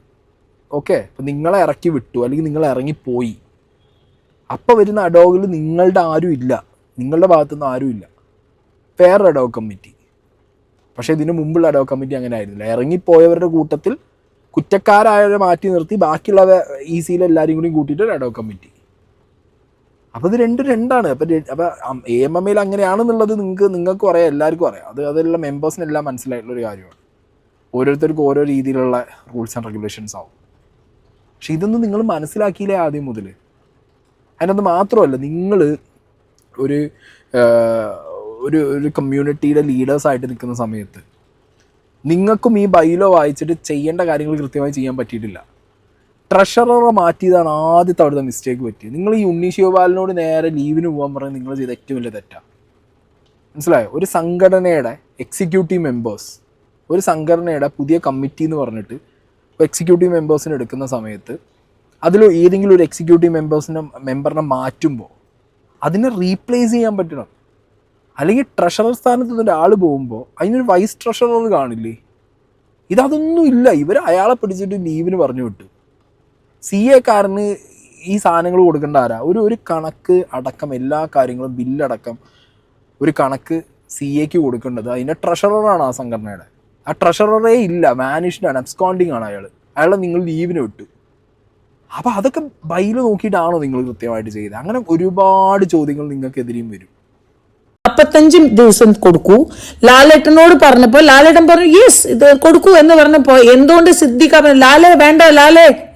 ഓക്കെ, അപ്പം നിങ്ങളെ ഇറക്കി വിട്ടു അല്ലെങ്കിൽ നിങ്ങൾ ഇറങ്ങിപ്പോയി. അപ്പോൾ വരുന്ന അഡോഗിൽ നിങ്ങളുടെ ആരും ഇല്ല, നിങ്ങളുടെ ഭാഗത്തുനിന്ന് ആരും ഇല്ല, വേറെ അഡോക് കമ്മിറ്റി. പക്ഷേ ഇതിന് മുമ്പുള്ള അഡോക് കമ്മിറ്റി അങ്ങനെ ആയിരുന്നില്ല. ഇറങ്ങിപ്പോയവരുടെ കൂട്ടത്തിൽ കുറ്റക്കാരായവരെ മാറ്റി നിർത്തി ബാക്കിയുള്ള ഈസിയിൽ എല്ലാവരും കൂടി കൂട്ടിയിട്ട് ഒരു അഡോക് കമ്മിറ്റി. അപ്പോൾ ഇത് രണ്ടാണ്. അപ്പോൾ AMMയിൽ അങ്ങനെയാണെന്നുള്ളത് നിങ്ങൾക്കും അറിയാം, എല്ലാവർക്കും അറിയാം. അതെല്ലാം മെമ്പേഴ്സിനെല്ലാം മനസ്സിലായിട്ടുള്ളൊരു കാര്യമാണ്. ഓരോരുത്തർക്കും ഓരോ രീതിയിലുള്ള റൂൾസ് ആൻഡ് റെഗുലേഷൻസ് ആവും. പക്ഷെ ഇതൊന്നും നിങ്ങൾ മനസ്സിലാക്കിയില്ലേ ആദ്യം മുതൽ. അതിനൊന്ന് മാത്രമല്ല, നിങ്ങൾ ഒരു കമ്മ്യൂണിറ്റിയുടെ ലീഡേഴ്സായിട്ട് നിൽക്കുന്ന സമയത്ത് നിങ്ങൾക്കും ഈ ബൈലോ വായിച്ചിട്ട് ചെയ്യേണ്ട കാര്യങ്ങൾ കൃത്യമായി ചെയ്യാൻ പറ്റിയിട്ടില്ല. ട്രഷററെ മാറ്റിയതാണ് ആദ്യത്തെ അവിടുത്തെ മിസ്റ്റേക്ക് പറ്റിയത്. നിങ്ങൾ ഈ ഉണ്ണി ശിവപാലിനോട് നേരെ ലീവിന് പോകാൻ പറഞ്ഞാൽ നിങ്ങൾ ചെയ്ത ഏറ്റവും വലിയ തെറ്റാണ്. മനസ്സിലായോ? ഒരു സംഘടനയുടെ എക്സിക്യൂട്ടീവ് മെമ്പേഴ്സ്, ഒരു സംഘടനയുടെ പുതിയ കമ്മിറ്റി എന്ന് പറഞ്ഞിട്ട് എക്സിക്യൂട്ടീവ് മെമ്പേഴ്സിനെ എടുക്കുന്ന സമയത്ത് അതിൽ ഏതെങ്കിലും ഒരു എക്സിക്യൂട്ടീവ് മെമ്പറിനെ മാറ്റുമ്പോൾ അതിനെ റീപ്ലേസ് ചെയ്യാൻ പറ്റണം. അല്ലെങ്കിൽ ട്രഷറർ സ്ഥാനത്ത് നിന്ന് ഒരാൾ പോകുമ്പോൾ അതിനൊരു വൈസ് ട്രഷറർ കാണില്ലേ? ഇതൊന്നും ഇല്ല. ഇവർ അയാളെ പിടിച്ചിട്ട് ലീവിന് പറഞ്ഞു വിട്ടു. CA-കാരന് ഈ സാധനങ്ങൾ കൊടുക്കേണ്ട ആരാ? ഒരു കണക്ക് അടക്കം എല്ലാ കാര്യങ്ങളും ബില്ലടക്കം ഒരു കണക്ക് CA-ക്ക് കൊടുക്കേണ്ടത് അതിൻ്റെ ട്രഷററാണ് ആ സംഘടനയുടെ. ആ ട്രഷററേ ഇല്ല, മാനേജ്മെൻ്റാണ്, അബ്സ്കോണ്ടിങ് ആണ് അയാളെ നിങ്ങൾ ലീവിന് വിട്ടു. അപ്പോൾ അതൊക്കെ ബൈല് നോക്കിയിട്ടാണോ നിങ്ങൾ കൃത്യമായിട്ട് ചെയ്തത്? അങ്ങനെ ഒരുപാട് ചോദ്യങ്ങൾ നിങ്ങൾക്കെതിരെയും വരും. 45 ദിവസം കൊടുക്കൂ. ലാലേട്ടനോട് പറഞ്ഞപ്പോൾ ലാലേട്ടൻ പറഞ്ഞു യെസ് ഇത് കൊടുക്കൂ എന്ന് പറഞ്ഞപ്പോ എന്തുകൊണ്ട് സിദ്ദിഖ ലാലേ വേണ്ട,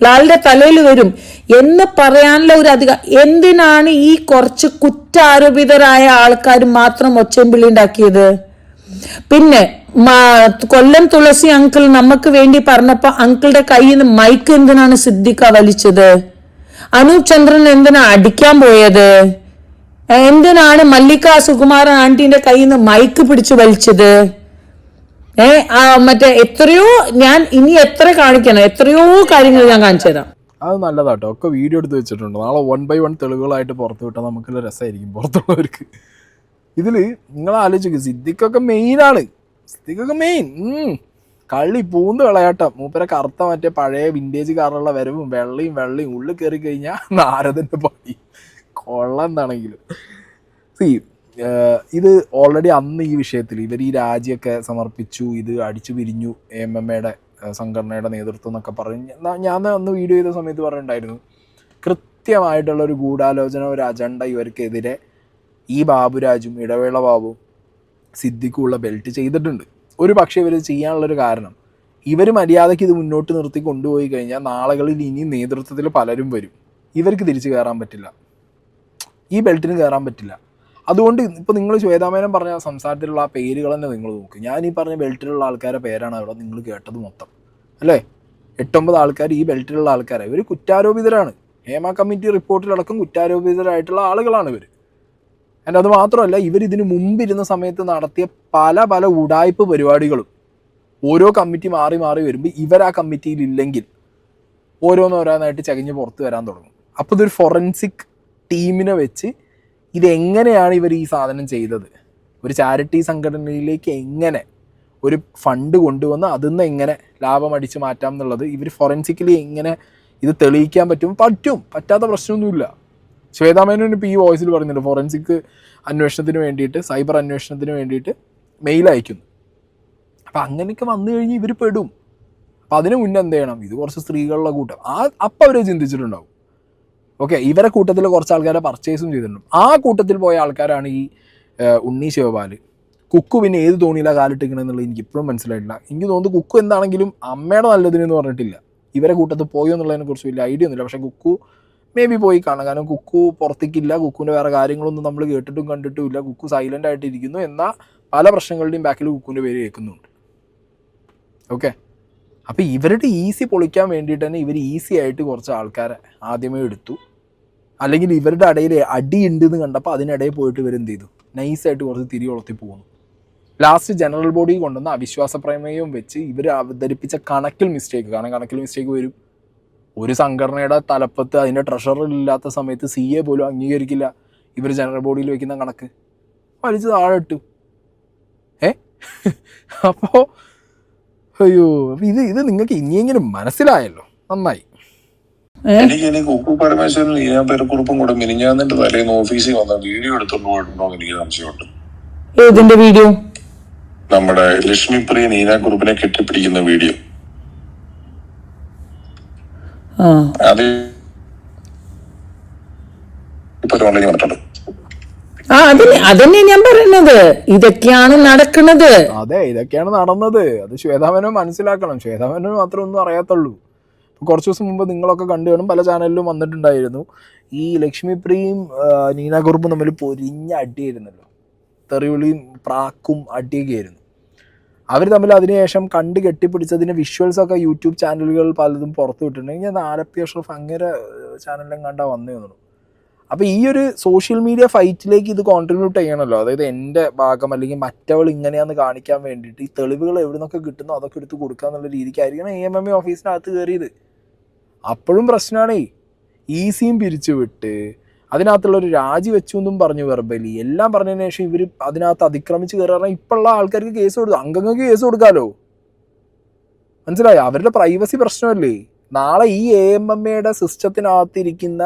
ലാലിന്റെ തലയിൽ വരും എന്ന് പറയാനുള്ള ഒരു അധികം എന്തിനാണ് ഈ കുറച്ച് കുറ്റാരോപിതരായ ആൾക്കാർ മാത്രം ഒച്ചമ്പിളി ഉണ്ടാക്കിയത്? പിന്നെ കൊല്ലം തുളസി അങ്കിൾ നമുക്ക് വേണ്ടി പറഞ്ഞപ്പോ അങ്കിളുടെ കയ്യിൽ നിന്ന് മൈക്ക് എന്തിനാണ് സിദ്ദിഖ വലിച്ചത്? അനൂപ് ചന്ദ്രൻ എന്തിനാ അടിക്കാൻ പോയത്? എന്തിനാണ് മല്ലിക സുകുമാരൻ ആന്റിന്റെ കയ്യിൽ നിന്ന് മൈക്ക് പിടിച്ചു വലിച്ചത്? മറ്റേ എത്രയോ, ഞാൻ ഇനി എത്ര കാണിക്കണം, എത്രയോ കാര്യങ്ങൾ ഞാൻ കാണിച്ചു തരാം. അത് നല്ലതാട്ടോ, ഒക്കെ വീഡിയോ എടുത്ത് വെച്ചിട്ടുണ്ട്. നാളെ 1 by 1 തെളിവുകളായിട്ട് പുറത്ത് വിട്ടാൽ നമുക്കുള്ള രസമായിരിക്കും പുറത്തുള്ളവർക്ക്. ഇതിൽ നിങ്ങൾ ആലോചിക്കും, സിദ്ദിഖൊക്കെ മെയിനാണ്. സിദ്ദിഖൊക്കെ മെയിൻ കള്ളി പൂന്ത് വിളയാട്ടം. മൂപ്പരെ കറുത്ത മറ്റേ പഴയ വിൻറ്റേജ് കാറുള്ള വരവും വെള്ളയും ഉള്ളിൽ കയറി കഴിഞ്ഞാൽ നാരദൻ്റെ പണി കൊള്ളെന്താണെങ്കിലും. ഇത് ഓൾറെഡി അന്ന് ഈ വിഷയത്തിൽ ഇവർ ഈ രാജിയൊക്കെ സമർപ്പിച്ചു, ഇത് അടിച്ചു പിരിഞ്ഞു AMMയുടെ സംഘടനയുടെ നേതൃത്വം എന്നൊക്കെ പറഞ്ഞ് ഞാൻ അന്ന് വീഡിയോ ചെയ്ത സമയത്ത് പറഞ്ഞിട്ടുണ്ടായിരുന്നു. കൃത്യമായിട്ടുള്ളൊരു ഗൂഢാലോചന, ഒരു അജണ്ട ഇവർക്കെതിരെ ഈ ബാബുരാജും ഇടവേള ബാബുവും സിദ്ദിഖുള്ള ബെൽറ്റ് ചെയ്തിട്ടുണ്ട്. ഒരു പക്ഷേ ഇവർ ചെയ്യാനുള്ളൊരു കാരണം, ഇവർ മര്യാദയ്ക്ക് ഇത് മുന്നോട്ട് നിർത്തി കൊണ്ടുപോയി കഴിഞ്ഞാൽ നാളുകളിൽ ഇനി നേതൃത്വത്തിൽ പലരും വരും, ഇവർക്ക് തിരിച്ചു കയറാൻ പറ്റില്ല, ഈ ബെൽറ്റിന് കയറാൻ പറ്റില്ല. അതുകൊണ്ട് ഇപ്പോൾ നിങ്ങൾ ശ്വേതാമേനൻ പറഞ്ഞ സംസാരത്തിലുള്ള ആ പേരുകൾ തന്നെ നിങ്ങൾ നോക്ക്. ഞാൻ ഈ പറഞ്ഞ ബെൽറ്റിലുള്ള ആൾക്കാരുടെ പേരാണ് അവിടെ നിങ്ങൾ കേട്ടത് മൊത്തം അല്ലേ. 8-9 ആൾക്കാർ ഈ ബെൽറ്റിലുള്ള ആൾക്കാരാണ്. ഇവർ കുറ്റാരോപിതരാണ്. ഹേമ കമ്മിറ്റി റിപ്പോർട്ടിലടക്കം കുറ്റാരോപിതരായിട്ടുള്ള ആളുകളാണ് ഇവർ. ആൻഡ് അത് മാത്രമല്ല, ഇവരിതിന് മുമ്പിരുന്ന സമയത്ത് നടത്തിയ പല ഉടായ്പ പരിപാടികളും ഓരോ കമ്മിറ്റി മാറി മാറി വരുമ്പോൾ ഇവർ ആ കമ്മിറ്റിയിൽ ഇല്ലെങ്കിൽ ഓരോന്നോരോന്നായിട്ട് ചകഞ്ഞ് പുറത്ത് വരാൻ തുടങ്ങും. അപ്പോൾ ഇതൊരു ഫോറൻസിക് ടീമിനെ വെച്ച് ഇതെങ്ങനെയാണ് ഇവർ ഈ സാധനം ചെയ്തത്, ഒരു ചാരിറ്റി സംഘടനയിലേക്ക് എങ്ങനെ ഒരു ഫണ്ട് കൊണ്ടുവന്ന് അതിൽ നിന്ന് എങ്ങനെ ലാഭം അടിച്ച് മാറ്റാം എന്നുള്ളത് ഇവർ ഫോറൻസിക്കലി എങ്ങനെ ഇത് തെളിയിക്കാൻ പറ്റാത്ത പ്രശ്നമൊന്നുമില്ല. ശ്വേതാമേനോൻ ഇപ്പോൾ ഈ വോയിസിൽ പറയുന്നുണ്ട് ഫോറൻസിക് അന്വേഷണത്തിന് വേണ്ടിയിട്ട്, സൈബർ അന്വേഷണത്തിന് വേണ്ടിയിട്ട് മെയിൽ അയക്കുന്നു. അപ്പം അങ്ങനെയൊക്കെ വന്നു കഴിഞ്ഞ് ഇവർ പെടും. അപ്പം അതിന് മുന്നേ എന്ത് ചെയ്യണം, ഇത് കുറച്ച് സ്ത്രീകളുടെ കൂട്ടം അപ്പം അവർ ചിന്തിച്ചിട്ടുണ്ടാവും. ഓക്കെ, ഇവരെ കൂട്ടത്തിൽ കുറച്ച് ആൾക്കാരെ പർച്ചേസും ചെയ്തിട്ടുണ്ട്. ആ കൂട്ടത്തിൽ പോയ ആൾക്കാരാണ് ഈ ഉണ്ണി ശിവപാൽ. കുക്കു പിന്നെ ഏത് തോണിയിലാണ് കാലിട്ടിക്കണമെന്നുള്ളത് എനിക്ക് ഇപ്പോഴും മനസ്സിലായിട്ടില്ല. എനിക്ക് തോന്നുന്നു കുക്കു എന്താണെങ്കിലും അമ്മയുടെ നല്ലതിനെന്ന് പറഞ്ഞിട്ടില്ല. ഇവരെ കൂട്ടത്തിൽ പോയോ എന്നുള്ളതിനെ കുറിച്ച് വലിയ ഐഡിയ ഒന്നുമില്ല. പക്ഷേ കുക്കു മേ ബി പോയി കാണാം. കാരണം കുക്കു പുറത്തേക്കില്ല, കുക്കുവിൻ്റെ വേറെ കാര്യങ്ങളൊന്നും നമ്മൾ കേട്ടിട്ടും കണ്ടിട്ടും ഇല്ല. കുക്കു സൈലൻ്റ് ആയിട്ടിരിക്കുന്നു. എന്നാൽ പല പ്രശ്നങ്ങളുടെയും ബാക്കിൽ കുക്കുവിൻ്റെ പേര് കേൾക്കുന്നുണ്ട്. ഓക്കെ, അപ്പോൾ ഇവരുടെ ഈസി പൊളിക്കാൻ വേണ്ടിയിട്ട് തന്നെ ഇവർ ഈസി ആയിട്ട് കുറച്ച് ആൾക്കാരെ ആദ്യമേ എടുത്തു. അല്ലെങ്കിൽ ഇവരുടെ ഇടയിൽ അടിയുണ്ടെന്ന് കണ്ടപ്പോൾ അതിനിടയിൽ പോയിട്ട് ഇവരെന്ത് ചെയ്തു, നൈസായിട്ട് കുറച്ച് തിരി ഉളർത്തി പോകുന്നു. ലാസ്റ്റ് ജനറൽ ബോഡി കൊണ്ടുവന്ന അവിശ്വാസ പ്രമേയവും വെച്ച് ഇവർ അവതരിപ്പിച്ച കണക്കിൽ മിസ്റ്റേക്ക്, കാരണം കണക്കിൽ മിസ്റ്റേക്ക് വരും. ഒരു സംഘടനയുടെ തലപ്പത്ത് അതിൻ്റെ ട്രഷറർ ഇല്ലാത്ത സമയത്ത് CA പോലും അംഗീകരിക്കില്ല ഇവർ ജനറൽ ബോഡിയിൽ വയ്ക്കുന്ന കണക്ക്, വലിച്ച് താഴെ ഇട്ടു. അപ്പോൾ അയ്യോ, ഇത് നിങ്ങൾക്ക് ഇനിയെങ്കിലും മനസ്സിലായല്ലോ, നന്നായി. എനിക്ക് കുക്കു പരമേശ്വരൻ ലീന പേരക്കുറുപ്പും കൂടെ മിനിഞ്ഞാന്നിന്റെ തലേന്ന് ഓഫീസിൽ വന്ന വീഡിയോ എടുത്തോണ്ട് പോയിട്ടുണ്ടോ എന്ന് എനിക്ക് സംശയമുണ്ട്. ഏതിന്റെ വീഡിയോ? നമ്മുടെ ലക്ഷ്മിപ്രിയ നീന കുറുപ്പിനെ കെട്ടിപ്പിടിക്കുന്ന വീഡിയോ. അത് ഇപ്പൊ ഓൺലൈനിൽ വന്നിട്ടുണ്ട്. അതന്നെ ഞാൻ പറയുന്നത്, ഇതൊക്കെയാണ് നടക്കുന്നത്. അതെ, ഇതൊക്കെയാണ് നടന്നത്. അത് ശ്വേതാമേനോൻ മനസ്സിലാക്കണം. ശ്വേതാമേനോൻ മാത്രമേ ഒന്നും അറിയാത്തുള്ളൂ. കുറച്ച് ദിവസം മുമ്പ് നിങ്ങളൊക്കെ കണ്ടു കാണും, പല ചാനലിലും വന്നിട്ടുണ്ടായിരുന്നു. ഈ ലക്ഷ്മിപ്രിയയും നീന കുറുപ്പും തമ്മിൽ പൊരിഞ്ഞ അടിയായിരുന്നല്ലോ. തെറിവിളിയും പ്രാക്കും അടിയൊക്കെ ആയിരുന്നു അവർ തമ്മിൽ. അതിനുശേഷം കണ്ട് കെട്ടിപ്പിടിച്ചതിൻ്റെ വിഷ്വൽസൊക്കെ യൂട്യൂബ് ചാനലുകൾ പലതും പുറത്തു വിട്ടിട്ടുണ്ടെങ്കിൽ ഞാൻ ആലപ്പി അഷ്റഫ് അങ്ങനെ ചാനലിലും കണ്ടാൽ വന്നേ തോന്നുന്നു. അപ്പോൾ ഈ ഒരു സോഷ്യൽ മീഡിയ ഫൈറ്റിലേക്ക് ഇത് കോൺട്രിബ്യൂട്ട് ചെയ്യണമല്ലോ. അതായത് എൻ്റെ ഭാഗം അല്ലെങ്കിൽ മറ്റവൾ ഇങ്ങനെയാണെന്ന് കാണിക്കാൻ വേണ്ടിയിട്ട് ഈ തെളിവുകൾ എവിടെ നിന്നൊക്കെ കിട്ടുന്നോ അതൊക്കെ എടുത്ത് കൊടുക്കുക എന്നുള്ള രീതിക്കായിരിക്കണം AMMA ഓഫീസിനകത്ത് കയറിയത്. അപ്പോഴും പ്രശ്നമാണേ. ഈസിയും പിരിച്ചു വിട്ട് അതിനകത്തുള്ളൊരു രാജി വെച്ചു എന്നും പറഞ്ഞു, വെർബലി എല്ലാം പറഞ്ഞതിന് ശേഷം ഇവർ അതിനകത്ത് അതിക്രമിച്ച് കയറി. പറഞ്ഞാൽ ഇപ്പോഴുള്ള ആൾക്കാർക്ക് കേസ് കൊടുത്തു, അംഗങ്ങൾക്ക് കേസ് കൊടുക്കാമല്ലോ. മനസ്സിലായോ? അവരുടെ പ്രൈവസി പ്രശ്നമല്ലേ. നാളെ ഈ AMMAയുടെ സിസ്റ്റത്തിനകത്തിരിക്കുന്ന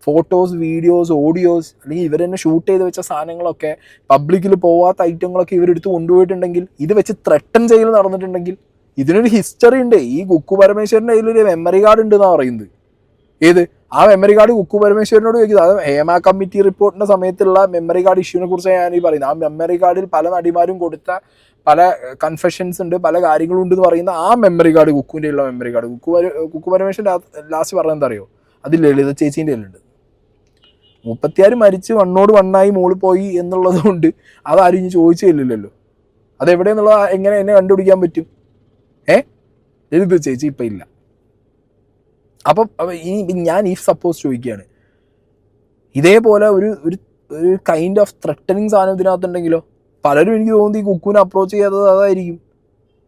ഫോട്ടോസ്, വീഡിയോസ്, ഓഡിയോസ് അല്ലെങ്കിൽ ഇവർ തന്നെ ഷൂട്ട് ചെയ്ത് വെച്ച സാധനങ്ങളൊക്കെ പബ്ലിക്കിൽ പോവാത്ത ഐറ്റങ്ങളൊക്കെ ഇവരെടുത്ത് കൊണ്ടുപോയിട്ടുണ്ടെങ്കിൽ, ഇത് വെച്ച് ത്രട്ടൻ ചെയ്യൽ നടന്നിട്ടുണ്ടെങ്കിൽ ഇതിനൊരു ഹിസ്റ്ററി ഉണ്ട്. ഈ കുക്കു പരമേശ്വരൻ്റെ കയ്യിലൊരു മെമ്മറി കാർഡ് ഉണ്ട് എന്നാണ് പറയുന്നത്. ഏത് ആ മെമ്മറി കാർഡ് കുക്കു പരമേശ്വരനോട് ചോദിക്കുന്നത്. അത് ഹേമ കമ്മിറ്റി റിപ്പോർട്ടിൻ്റെ സമയത്തുള്ള മെമ്മറി കാർഡ് ഇഷ്യൂവിനെ കുറിച്ചാണ് ഞാൻ ഈ പറയുന്നത്. ആ മെമ്മറി കാർഡിൽ പല നടിമാരും കൊടുത്ത പല കൺഫെഷൻസ് ഉണ്ട്, പല കാര്യങ്ങളും ഉണ്ടെന്ന് പറയുന്ന ആ മെമ്മറി കാർഡ്, കുക്കുവിൻ്റെ ഉള്ള memory card Kukku Parameswaran last പറഞ്ഞത് എന്താ അറിയോ? അത് ലളിത ചേച്ചീൻ്റെ കയ്യിലുണ്ട്. 36 മരിച്ച് 1 മോള് പോയി എന്നുള്ളത് കൊണ്ട് അതാരും ഇനി ചോദിച്ചില്ലല്ലോ. അതെവിടെയെന്നുള്ളത് എങ്ങനെ എന്നെ കണ്ടുപിടിക്കാൻ പറ്റും? ലളിത ചേച്ചി ഇപ്പം ഇല്ല. അപ്പം ഇനി ഞാൻ സപ്പോസ് ചോദിക്കുകയാണ്, ഇതേപോലെ ഒരു കൈൻഡ് ഓഫ് ത്രെട്ടനിങ് സാധനം ഇതിനകത്തുണ്ടെങ്കിലോ? പലരും എനിക്ക് തോന്നുന്നു ഈ കുക്കുവിനെ അപ്രോച്ച് ചെയ്യാത്തത് അതായിരിക്കും.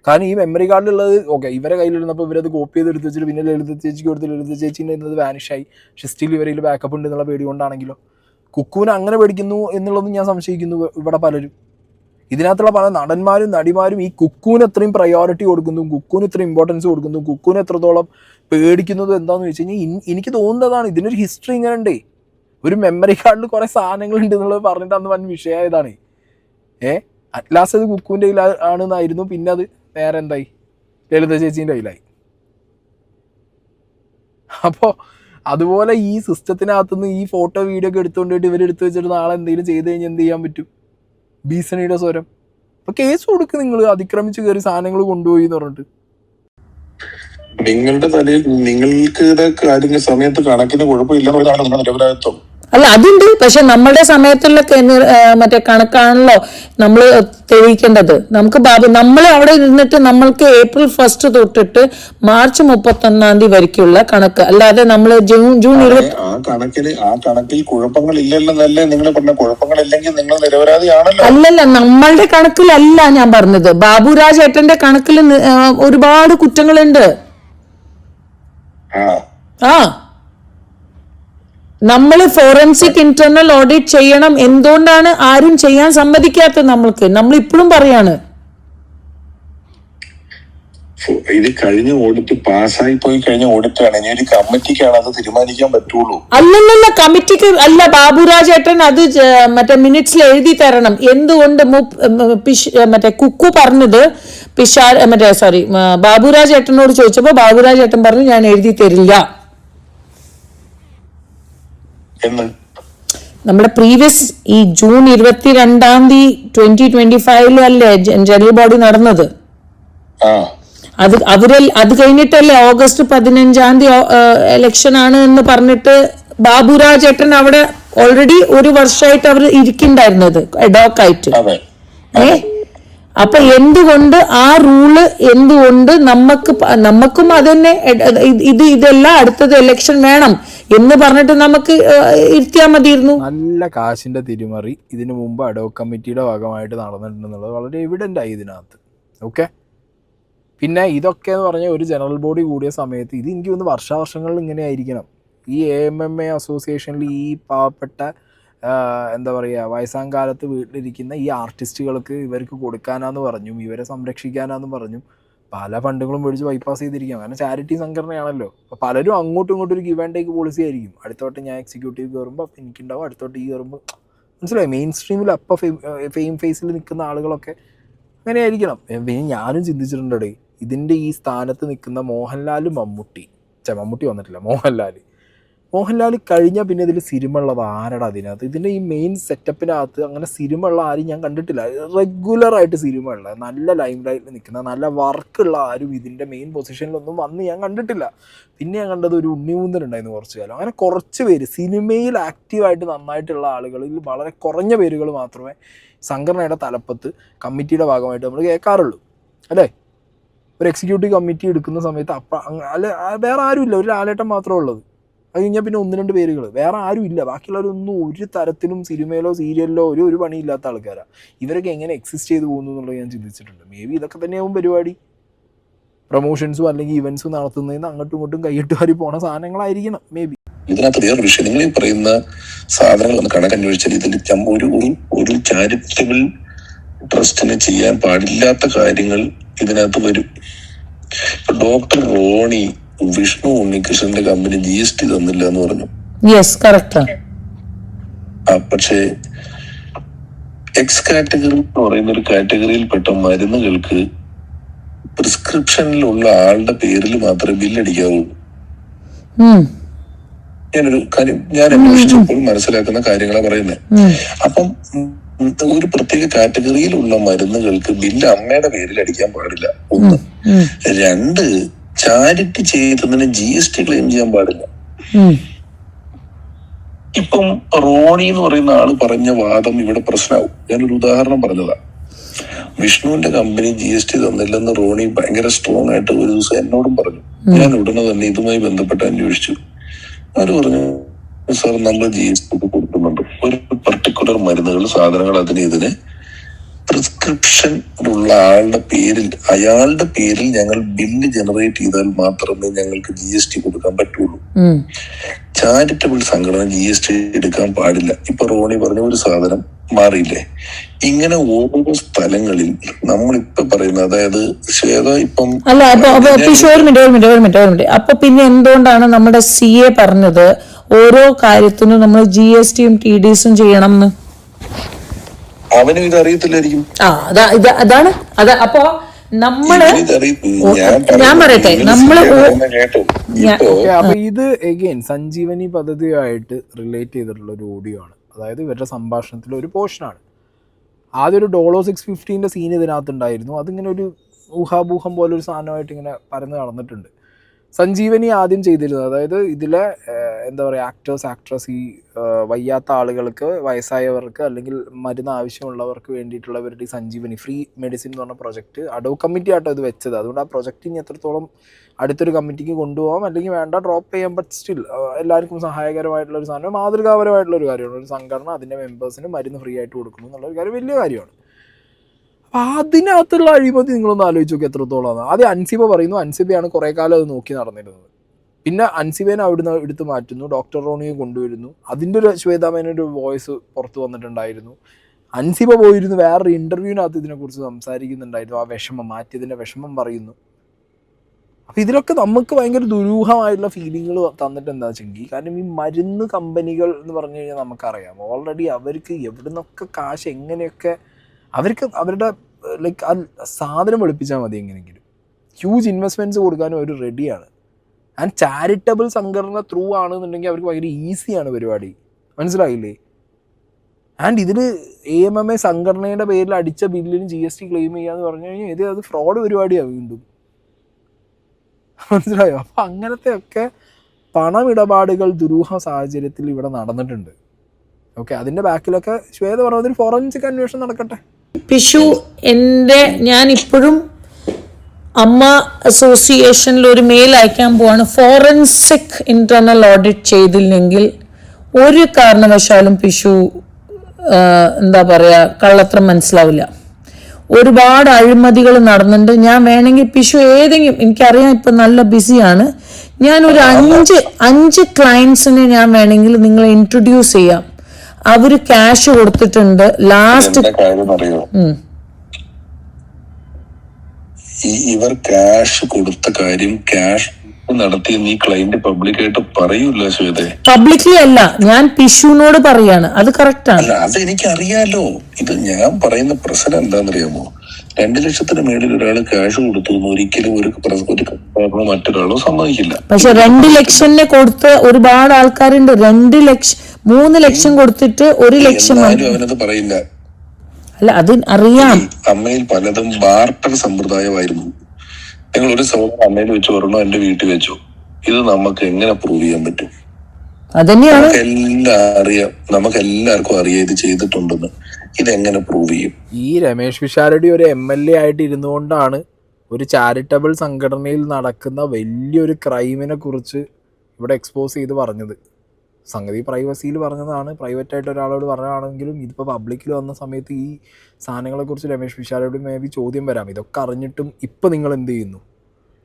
കാരണം ഈ മെമ്മറി കാർഡിലുള്ളത് ഓക്കെ ഇവരെ കയ്യിലിരുന്നപ്പോൾ ഇവരത് കോപ്പി ചെയ്ത് എടുത്ത് വെച്ചിട്ട് പിന്നെ ലളിത ചേച്ചിക്ക് കൊടുത്ത് ലളിത ചേച്ചീൻ്റെ ഇന്നത് വാനിഷായി. പക്ഷെ സ്റ്റിൽ ഇവരിൽ ബാക്കപ്പ് ഉണ്ട് എന്നുള്ള പേടി കൊണ്ടാണെങ്കിലോ? കുക്കുവിനെ അങ്ങനെ പേടിക്കുന്നു എന്നുള്ളതും ഞാൻ സംശയിക്കുന്നു. ഇവിടെ പലരും ഇതിനകത്തുള്ള പല നടന്മാരും നടിമാരും ഈ കുക്കുവിന് എത്രയും പ്രയോറിറ്റി കൊടുക്കുന്നു, കുക്കുവിന് ഇത്രയും ഇമ്പോർട്ടൻസ് കൊടുക്കുന്നു, കുക്കുവിന് എത്രത്തോളം പേടിക്കുന്നത് എന്താണെന്ന് വെച്ച് കഴിഞ്ഞാൽ എനിക്ക് തോന്നുന്നതാണ് ഇതിനൊരു ഹിസ്റ്ററി ഇങ്ങനെ ഉണ്ടേ. ഒരു മെമ്മറി കാർഡിൽ കുറേ സാധനങ്ങളുണ്ട് എന്നുള്ളത് പറഞ്ഞിട്ട് അന്ന് വൻ വിഷയമായതാണ്. അറ്റ്ലാസ് അത് കുക്കുവിൻ്റെ കയ്യിൽ ആണെന്നായിരുന്നു. പിന്നെ അത് വേറെ എന്തായി, ലളിത ചേച്ചീൻ്റെ കയ്യിലായി. അപ്പോൾ അതുപോലെ ഈ സിസ്റ്റത്തിനകത്തുനിന്ന് ഈ ഫോട്ടോ വീഡിയോ ഒക്കെ എടുത്തുകൊണ്ടിട്ട് ഇവരെടുത്ത് വെച്ചിട്ട് നാളെ എന്തെങ്കിലും ചെയ്ത് കഴിഞ്ഞാൽ എന്ത് ചെയ്യാൻ പറ്റും? ഭീഷണിയുടെ സ്വരം. അപ്പോൾ കേസ് കൊടുക്ക്, നിങ്ങൾ അതിക്രമിച്ച് കയറി സാധനങ്ങൾ കൊണ്ടുപോയി എന്ന് പറഞ്ഞിട്ട്. നിങ്ങളുടെ തലയിൽ നിങ്ങൾക്ക് കാര്യങ്ങൾ സമയത്ത് കണക്കിന് കുഴപ്പമില്ലെന്നുള്ളതാണ് നിങ്ങളുടെ നിരപരാധിത്വം. അല്ല അതുണ്ട്, പക്ഷെ നമ്മുടെ സമയത്തുള്ള മറ്റേ കണക്കാണല്ലോ നമ്മൾ തെളിയിക്കേണ്ടത്. നമുക്ക് നമ്മൾ അവിടെ ഇരുന്നിട്ട് നമ്മൾക്ക് April 1 തൊട്ടിട്ട് March 31 വരയ്ക്കുള്ള കണക്ക്, അല്ലാതെ നമ്മൾ ജൂൺ 20 ആ കണക്കിൽ കുഴപ്പങ്ങളില്ലെന്നല്ലേ നിങ്ങൾ പറഞ്ഞ? കുഴപ്പങ്ങളില്ലെങ്കിൽ നിങ്ങൾ നിരപരാധിയാണല്ലോ. അല്ലല്ല, നമ്മളുടെ കണക്കിലല്ല ഞാൻ പറഞ്ഞത്. ബാബുരാജ് ഏട്ടന്റെ കണക്കിൽ ഒരുപാട് കുറ്റങ്ങളുണ്ട്. ആ നമ്മൾ ഫോറൻസിക് ഇന്റർണൽ ഓഡിറ്റ് ചെയ്യണം. എന്തുകൊണ്ടാണ് ആരും ചെയ്യാൻ സമ്മതിക്കാത്തത്? നമ്മൾ ഇപ്പോഴും പറയാണ് ഇത് കഴിഞ്ഞ ഓഡിറ്റ് പാസ്സായി പോയി കഴിഞ്ഞ ഓഡിറ്റാണ്. ഇനി ഒരു കമ്മിറ്റിക്കാണ് അത് തീരുമാനിക്കാൻ പറ്റുള്ളൂ. അല്ലല്ല, കമ്മിറ്റിക്ക് അല്ല, ബാബുരാജ് ഏട്ടൻ അത് മറ്റേ മിനിറ്റ്സിൽ എഴുതി തരണം. എന്തുകൊണ്ട് മറ്റേ കുക്കു പറഞ്ഞത് ബാബുരാജ് ഏട്ടനോട് ചോദിച്ചപ്പോ ബാബുരാജ് ഏട്ടൻ പറഞ്ഞു ഞാൻ എഴുതി തരില്ല. നമ്മുടെ പ്രീവിയസ് ഈ ജൂൺ 22 2025 അല്ലേ ജനറൽ ബോഡി നടന്നത്? അത് കഴിഞ്ഞിട്ടല്ലേ August 15 ഇലക്ഷൻ ആണ് എന്ന് പറഞ്ഞിട്ട് ബാബുരാജ് ഏട്ടൻ അവിടെ ഓൾറെഡി ഒരു വർഷമായിട്ട് അവർ ഇരിക്കുന്നുണ്ടായിരുന്നത് അഡോക്കായിട്ട്. അപ്പൊ എന്തുകൊണ്ട് ആ റൂള് എന്തുകൊണ്ട് നമുക്കും അതന്നെ ഇതെല്ലാം അടുത്തത് ഇലക്ഷൻ വേണം എന്ന് പറഞ്ഞിട്ട് നമുക്ക് ഇരുത്തിയാൽ മതിയിരുന്നു. നല്ല കാശിന്റെ തിരിമറി ഇതിനു മുമ്പ് അഡോക് കമ്മിറ്റിയുടെ ഭാഗമായിട്ട് നടന്നിട്ടുണ്ടെന്നുള്ളത് വളരെ എവിഡന്റ് ആയി ഇതിനകത്ത്. ഓക്കെ, പിന്നെ ഇതൊക്കെ എന്ന് പറഞ്ഞാൽ ഒരു ജനറൽ ബോഡി കൂടിയ സമയത്ത് ഇത് എനിക്ക് തോന്നുന്നു വർഷാവർഷങ്ങളിൽ ഇങ്ങനെ ആയിരിക്കണം. ഈ AMMA അസോസിയേഷനിൽ ഈ പാവപ്പെട്ട എന്താ പറയുക വയസ്സാങ്കാലത്ത് വീട്ടിലിരിക്കുന്ന ഈ ആർട്ടിസ്റ്റുകൾക്ക് ഇവർക്ക് കൊടുക്കാനാന്ന് പറഞ്ഞും ഇവരെ സംരക്ഷിക്കാനാന്ന് പറഞ്ഞും പല ഫണ്ടുകളും മേടിച്ച് ബൈപ്പാസ് ചെയ്തിരിക്കാം. കാരണം ചാരിറ്റി സംഘടനയാണല്ലോ. അപ്പോൾ പലരും അങ്ങോട്ടും ഇങ്ങോട്ടും ഒരു ഗിവ് ആൻഡ് ടേക്ക് പോളിസി ആയിരിക്കും. അടുത്തോട്ട് ഞാൻ എക്സിക്യൂട്ടീവ് കയറുമ്പോൾ അപ്പോൾ എനിക്കുണ്ടാവും, അടുത്തോട്ട് ഈ കയറുമ്പോൾ മനസ്സിലായി. മെയിൻ സ്ട്രീമിൽ അപ്പോൾ ഫെയിം ഫേസിൽ നിൽക്കുന്ന ആളുകളൊക്കെ അങ്ങനെ ആയിരിക്കണം. പിന്നെ ഞാനും ചിന്തിച്ചിട്ടുണ്ടേ, ഇതിൻ്റെ ഈ സ്ഥാനത്ത് നിൽക്കുന്ന മോഹൻലാൽ മമ്മൂട്ടി വന്നിട്ടില്ല, മോഹൻലാൽ കഴിഞ്ഞാൽ പിന്നെ ഇതിൽ സിനിമയുള്ളത് ആരടാ അതിനകത്ത്? ഇതിൻ്റെ ഈ മെയിൻ സെറ്റപ്പിനകത്ത് അങ്ങനെ സിനിമയുള്ള ആരും ഞാൻ കണ്ടിട്ടില്ല. റെഗുലറായിട്ട് സിനിമയുള്ള നല്ല ലൈം ലൈറ്റിൽ നിൽക്കുന്ന നല്ല വർക്കുള്ള ആരും ഇതിൻ്റെ മെയിൻ പൊസിഷനിലൊന്നും വന്ന് ഞാൻ കണ്ടിട്ടില്ല. പിന്നെ ഞാൻ കണ്ടത് ഒരു ഉണ്ണിമൂന്തനുണ്ടായിരുന്നു കുറച്ച് കാലം. അങ്ങനെ കുറച്ച് പേര് സിനിമയിൽ ആക്റ്റീവായിട്ട് നന്നായിട്ടുള്ള ആളുകളിൽ വളരെ കുറഞ്ഞ പേരുകൾ മാത്രമേ സംഘടനയുടെ തലപ്പത്ത് കമ്മിറ്റിയുടെ ഭാഗമായിട്ട് നമ്മൾ കേൾക്കാറുള്ളൂ അല്ലേ? ഒരു എക്സിക്യൂട്ടീവ് കമ്മിറ്റി എടുക്കുന്ന സമയത്ത് അല്ല വേറെ ആരുമില്ല, ഒരു ലാലേട്ടൻ മാത്രമേ ഉള്ളത്. അത് കഴിഞ്ഞാൽ പിന്നെ 1-2 പേരുകൾ, വേറെ ആരും ഇല്ല. ബാക്കിയുള്ളവരൊന്നും ഒരു തരത്തിലും സിനിമയിലോ സീരിയലിലോ ഒരു പണിയില്ലാത്ത ആൾക്കാരാണ്. ഇവരൊക്കെ എങ്ങനെ എക്സിസ്റ്റ് ചെയ്ത് പോകുന്നു എന്നുള്ളത് ഞാൻ ചിന്തിച്ചിട്ടുണ്ട്. മേ ബി ഇതൊക്കെ തന്നെയാവും പരിപാടി. പ്രൊമോഷൻസും അല്ലെങ്കിൽ ഇവൻസും നടത്തുന്നതിന് അങ്ങോട്ടും ഇങ്ങോട്ടും കൈയിട്ട് വാരി പോണ സാധനങ്ങളായിരിക്കണം മേ ബി. ഇതിനകത്ത് വേറൊരു വിഷയം, നിങ്ങൾ ഈ പറയുന്ന സാധനങ്ങൾ ഒന്ന് കണക്കന്വേഷിച്ചാൽ ഇതിൽ ഒരു ചാരിറ്റബിൾ ട്രസ്റ്റിന് ചെയ്യാൻ പാടില്ലാത്ത കാര്യങ്ങൾ ഇതിനകത്ത് വരും. ഇപ്പൊ ഡോക്ടർ റോണി വിഷ്ണു ഉണ്ണികൃഷ്ണന്റെ കമ്പനി GST തന്നില്ല എന്ന് പറഞ്ഞു. പക്ഷേ എക്സ് കാറ്റഗറി എന്ന് പറയുന്ന ഒരു കാറ്റഗറിയിൽപ്പെട്ട മരുന്നുകൾക്ക് പ്രിസ്ക്രിപ്ഷനിലുള്ള ആളുടെ പേരിൽ മാത്രമേ ബില്ലടിക്കാവുള്ളൂ. ഞാനൊരു കാര്യം ഞാൻ അന്വേഷിച്ചപ്പോൾ മനസ്സിലാക്കുന്ന കാര്യങ്ങളാണ് പറയുന്നത്. അപ്പം ഒരു പ്രത്യേക കാറ്റഗറിയിലുള്ള മരുന്നുകൾക്ക് ബില്ല് അമ്മയുടെ പേരിൽ അടിക്കാൻ പാടില്ല, 1. 2, ചാരിറ്റി ചെയ്തതിന് GST ക്ലെയിം ചെയ്യാൻ പാടില്ല. ഇപ്പം റോണി എന്ന് പറയുന്ന ആള് പറഞ്ഞ വാദം ഇവിടെ പ്രശ്നമാവും. ഞാനൊരു ഉദാഹരണം പറഞ്ഞതാ. വിഷ്ണുവിന്റെ കമ്പനി GST തന്നില്ലെന്ന് റോണി ഭയങ്കര സ്ട്രോങ് ആയിട്ട് ഒരു ദിവസം എന്നോടും പറഞ്ഞു. ഞാൻ ഉടനെ തന്നെ ഇതുമായി ബന്ധപ്പെട്ട് അന്വേഷിച്ചു. അവര് പറഞ്ഞു, സാർ നമ്മൾ GST കൊടുക്കുന്നുണ്ട്. ഒരു പർട്ടിക്കുലർ മരുന്നുകൾ, സാധനങ്ങൾ ഇതിന് പ്രിസ്ക്രിപ്ഷൻ ഉള്ള അയാളുടെ പേരിൽ ഞങ്ങൾ ബില്ല് ജനറേറ്റ് ചെയ്താൽ മാത്രമേ ഞങ്ങൾക്ക് GST കൊടുക്കാൻ പറ്റുള്ളൂ. ചാരിറ്റബിൾ സംഘടന GST എടുക്കാൻ പാടില്ല. ഇപ്പൊ റോണി പറഞ്ഞ ഒരു സാധനം മാറിയില്ലേ? ഇങ്ങനെ ഓരോ സ്ഥലങ്ങളിൽ നമ്മളിപ്പൊ പറയുന്ന, അതായത് ശ്വേത ഇപ്പം അപ്പൊ പിന്നെ എന്തുകൊണ്ടാണ് നമ്മുടെ CA പറഞ്ഞത് ഓരോ കാര്യത്തിനും നമ്മൾ GSTയും TDSും ചെയ്യണം എന്ന്? അവനും ഇത് അറിയത്തില്ലായിരിക്കും. അതാണ് അപ്പൊ ഞാൻ പറയട്ടെ, അപ്പൊ ഇത് എഗെയിൻ സഞ്ജീവനി പദ്ധതിയായിട്ട് റിലേറ്റ് ചെയ്തിട്ടുള്ള ഒരു ഓഡിയോ ആണ്. അതായത് ഇവരുടെ സംഭാഷണത്തിലെ ഒരു പോർഷനാണ്. ആദ്യം ഒരു ഡോളോ 650 സീൻ ഇതിനകത്തുണ്ടായിരുന്നു. അതിങ്ങനെ ഒരു ഊഹാഭൂഹം പോലെ ഒരു സാധനമായിട്ട് ഇങ്ങനെ പരന്ന് നടന്നിട്ടുണ്ട്. സഞ്ജീവനി ആദ്യം ചെയ്തിരുന്നത്, അതായത് ഇതിലെ എന്താ പറയുക, ആക്ട്രസ് ഈ വയ്യാത്ത ആളുകൾക്ക്, വയസ്സായവർക്ക് അല്ലെങ്കിൽ മരുന്ന് ആവശ്യമുള്ളവർക്ക് വേണ്ടിയിട്ടുള്ളവരുടെ ഈ സഞ്ജീവനി ഫ്രീ മെഡിസിൻ എന്ന് പറഞ്ഞ പ്രൊജക്റ്റ് അഡോ കമ്മിറ്റി ആട്ടോ ഇത് വെച്ചത്. അതുകൊണ്ട് ആ പ്രൊജക്റ്റ് ഇനി എത്രത്തോളം അടുത്തൊരു കമ്മിറ്റിക്ക് കൊണ്ടുപോകാം അല്ലെങ്കിൽ വേണ്ട ഡ്രോപ്പ് ചെയ്യാം, ബട്ട് സ്റ്റിൽ എല്ലാവർക്കും സഹായകരമായിട്ടുള്ളൊരു സാധനം, മാതൃകാപരമായിട്ടുള്ളൊരു കാര്യമാണ്. ഒരു സംഘടന അതിൻ്റെ മെമ്പേഴ്സിന് മരുന്ന് ഫ്രീ ആയിട്ട് കൊടുക്കുന്നു എന്നുള്ളൊരു കാര്യം വലിയ കാര്യമാണ്. അപ്പോൾ അതിനകത്തുള്ള അഴിമതി നിങ്ങളൊന്ന് ആലോചിച്ച് നോക്കി എത്രത്തോളമാണ്. ആദ്യം അൻസിബ പറയുന്നു, അൻസിബയാണ് കുറേ കാലം അത് നോക്കി നടന്നിരുന്നത്. പിന്നെ അൻസിബേനെ അവിടുന്ന് എടുത്ത് മാറ്റുന്നു, ഡോക്ടർ റോണിയെ കൊണ്ടുവരുന്നു. അതിൻ്റെ ഒരു ശ്വേതാമേനൊരു വോയിസ് പുറത്ത് വന്നിട്ടുണ്ടായിരുന്നു. അൻസിബ പോയിരുന്നു വേറൊരു ഇൻ്റർവ്യൂവിനകത്ത് ഇതിനെക്കുറിച്ച് സംസാരിക്കുന്നുണ്ടായിരുന്നു. ആ വിഷമം മാറ്റിയതിൻ്റെ വിഷമം പറയുന്നു. അപ്പോൾ ഇതിലൊക്കെ നമുക്ക് ഭയങ്കര ദുരൂഹമായിട്ടുള്ള ഫീലിങ്ങുകൾ തന്നിട്ട് എന്താ വെച്ചെങ്കിൽ, കാരണം ഈ മരുന്ന് കമ്പനികൾ എന്ന് പറഞ്ഞു കഴിഞ്ഞാൽ നമുക്കറിയാം ഓൾറെഡി അവർക്ക് എവിടെ നിന്നൊക്കെ കാശ് എങ്ങനെയൊക്കെ അവർക്ക് അവരുടെ ലൈക്ക് ആ സാധനം വെളുപ്പിച്ചാൽ മതി എങ്ങനെയെങ്കിലും. ഹ്യൂജ് ഇൻവെസ്റ്റ്മെൻറ്റ്സ് കൊടുക്കാനും അവർ റെഡിയാണ്. ആൻഡ് ചാരിറ്റബിൾ സംഘടന ത്രൂ ആണെന്നുണ്ടെങ്കിൽ അവർക്ക് ഭയങ്കര ഈസിയാണ് പരിപാടി, മനസ്സിലായില്ലേ? ആൻഡ് ഇതിൽ AMMA സംഘടനയുടെ പേരിൽ അടിച്ച ബില്ലിന് GST ക്ലെയിം ചെയ്യാന്ന് പറഞ്ഞു കഴിഞ്ഞാൽ അത് ഫ്രോഡ് പരിപാടിയാണ് വീണ്ടും, മനസ്സിലായോ? അപ്പം അങ്ങനത്തെ ഒക്കെ പണമിടപാടുകൾ ദുരൂഹ സാഹചര്യത്തിൽ ഇവിടെ നടന്നിട്ടുണ്ട്. ഓക്കെ, അതിൻ്റെ ബാക്കിലൊക്കെ ശ്വേത പറഞ്ഞതിൽ ഫോറൻസിക് അന്വേഷണം നടക്കട്ടെ. പിഷു, ഞാൻ ഇപ്പോഴും അമ്മ അസോസിയേഷനിൽ ഒരു മെയിൽ അയക്കാൻ പോവാണ്. ഫോറൻസിക് ഇന്റേണൽ ഓഡിറ്റ് ചെയ്തില്ലെങ്കിൽ ഒരു കാരണവശാലും പിഷു എന്താ പറയാ കള്ളത്തരം മനസ്സിലാവില്ല. ഒരുപാട് അഴിമതികൾ നടന്നിട്ടുണ്ട്. ഞാൻ വേണമെങ്കിൽ പിഷു ഏതെങ്കിലും, എനിക്കറിയാം ഇപ്പൊ നല്ല ബിസിയാണ്, ഞാൻ ഒരു 5 ക്ലയൻസിനെ ഞാൻ വേണമെങ്കിൽ നിങ്ങളെ ഇൻട്രൊഡ്യൂസ് ചെയ്യാം. അവര് ക്യാഷ് കൊടുത്തിട്ടുണ്ട്. ലാസ്റ്റ് ഇവർ ക്യാഷ് കൊടുത്ത കാര്യം, ക്യാഷ് നടത്തിയ നീ ക്ലയന്റ് പബ്ലിക്കായിട്ട് പറയൂല ശ്വേത. പബ്ലിക്ലി അല്ല, ഞാൻ പിഷുവിനോട് പറയാണ്, അത് കറക്റ്റ് ആണ്. അല്ല, അത് എനിക്കറിയാലോ. ഇത് ഞാൻ പറയുന്ന പ്രശ്നം എന്താണെന്നറിയാമോ? 2 ലക്ഷത്തിന് മേളിൽ ഒരാൾ ക്യാഷ് കൊടുത്തു ഒരിക്കലും ഒരു മറ്റൊരാളോ സമ്മതിക്കില്ല. പക്ഷെ 2 ലക്ഷത്തിന് കൊടുത്ത് ഒരുപാട് ആൾക്കാരുണ്ട്. 2 ലക്ഷം 3 ലക്ഷം കൊടുത്തിട്ട് 1 ലക്ഷം അവനത് പറയില്ല. അല്ല, അത് അറിയാം. അമ്മയിൽ പലതും ബാർട്ടർ സമ്പ്രദായമായിരുന്നു. നിങ്ങൾ ഒരു സൗകര്യം അമ്മയിൽ വെച്ച് ഒരെണ്ണോ എന്റെ വീട്ടിൽ വെച്ചു, ഇത് നമുക്ക് എങ്ങനെ പ്രൂവ് ചെയ്യാൻ പറ്റും? അതന്നെയാണ് നമുക്ക് എല്ലാവർക്കും അറിയാം ഇത് ചെയ്തിട്ടുണ്ടെന്ന്. ഇതെങ്ങനെ പ്രൂവ് ചെയ്യും? ഈ രമേശ് പിഷാരടി ഒരു MLA ആയിട്ട് ഇരുന്നുകൊണ്ടാണ് ഒരു ചാരിറ്റബിൾ സംഘടനയിൽ നടക്കുന്ന വലിയൊരു ക്രൈമിനെ കുറിച്ച് ഇവിടെ എക്സ്പോസ് ചെയ്ത് പറഞ്ഞത്. സംഗതി പ്രൈവസിയിൽ പറഞ്ഞതാണ്, പ്രൈവറ്റായിട്ട് ഒരാളോട് പറഞ്ഞതാണെങ്കിലും ഇതിപ്പോൾ പബ്ലിക്കിൽ വന്ന സമയത്ത് ഈ സാധനങ്ങളെക്കുറിച്ച് രമേശ് പിഷാരടി മേ ബി ചോദ്യം വരാം. ഇതൊക്കെ അറിഞ്ഞിട്ടും ഇപ്പോൾ നിങ്ങൾ എന്ത് ചെയ്യുന്നു?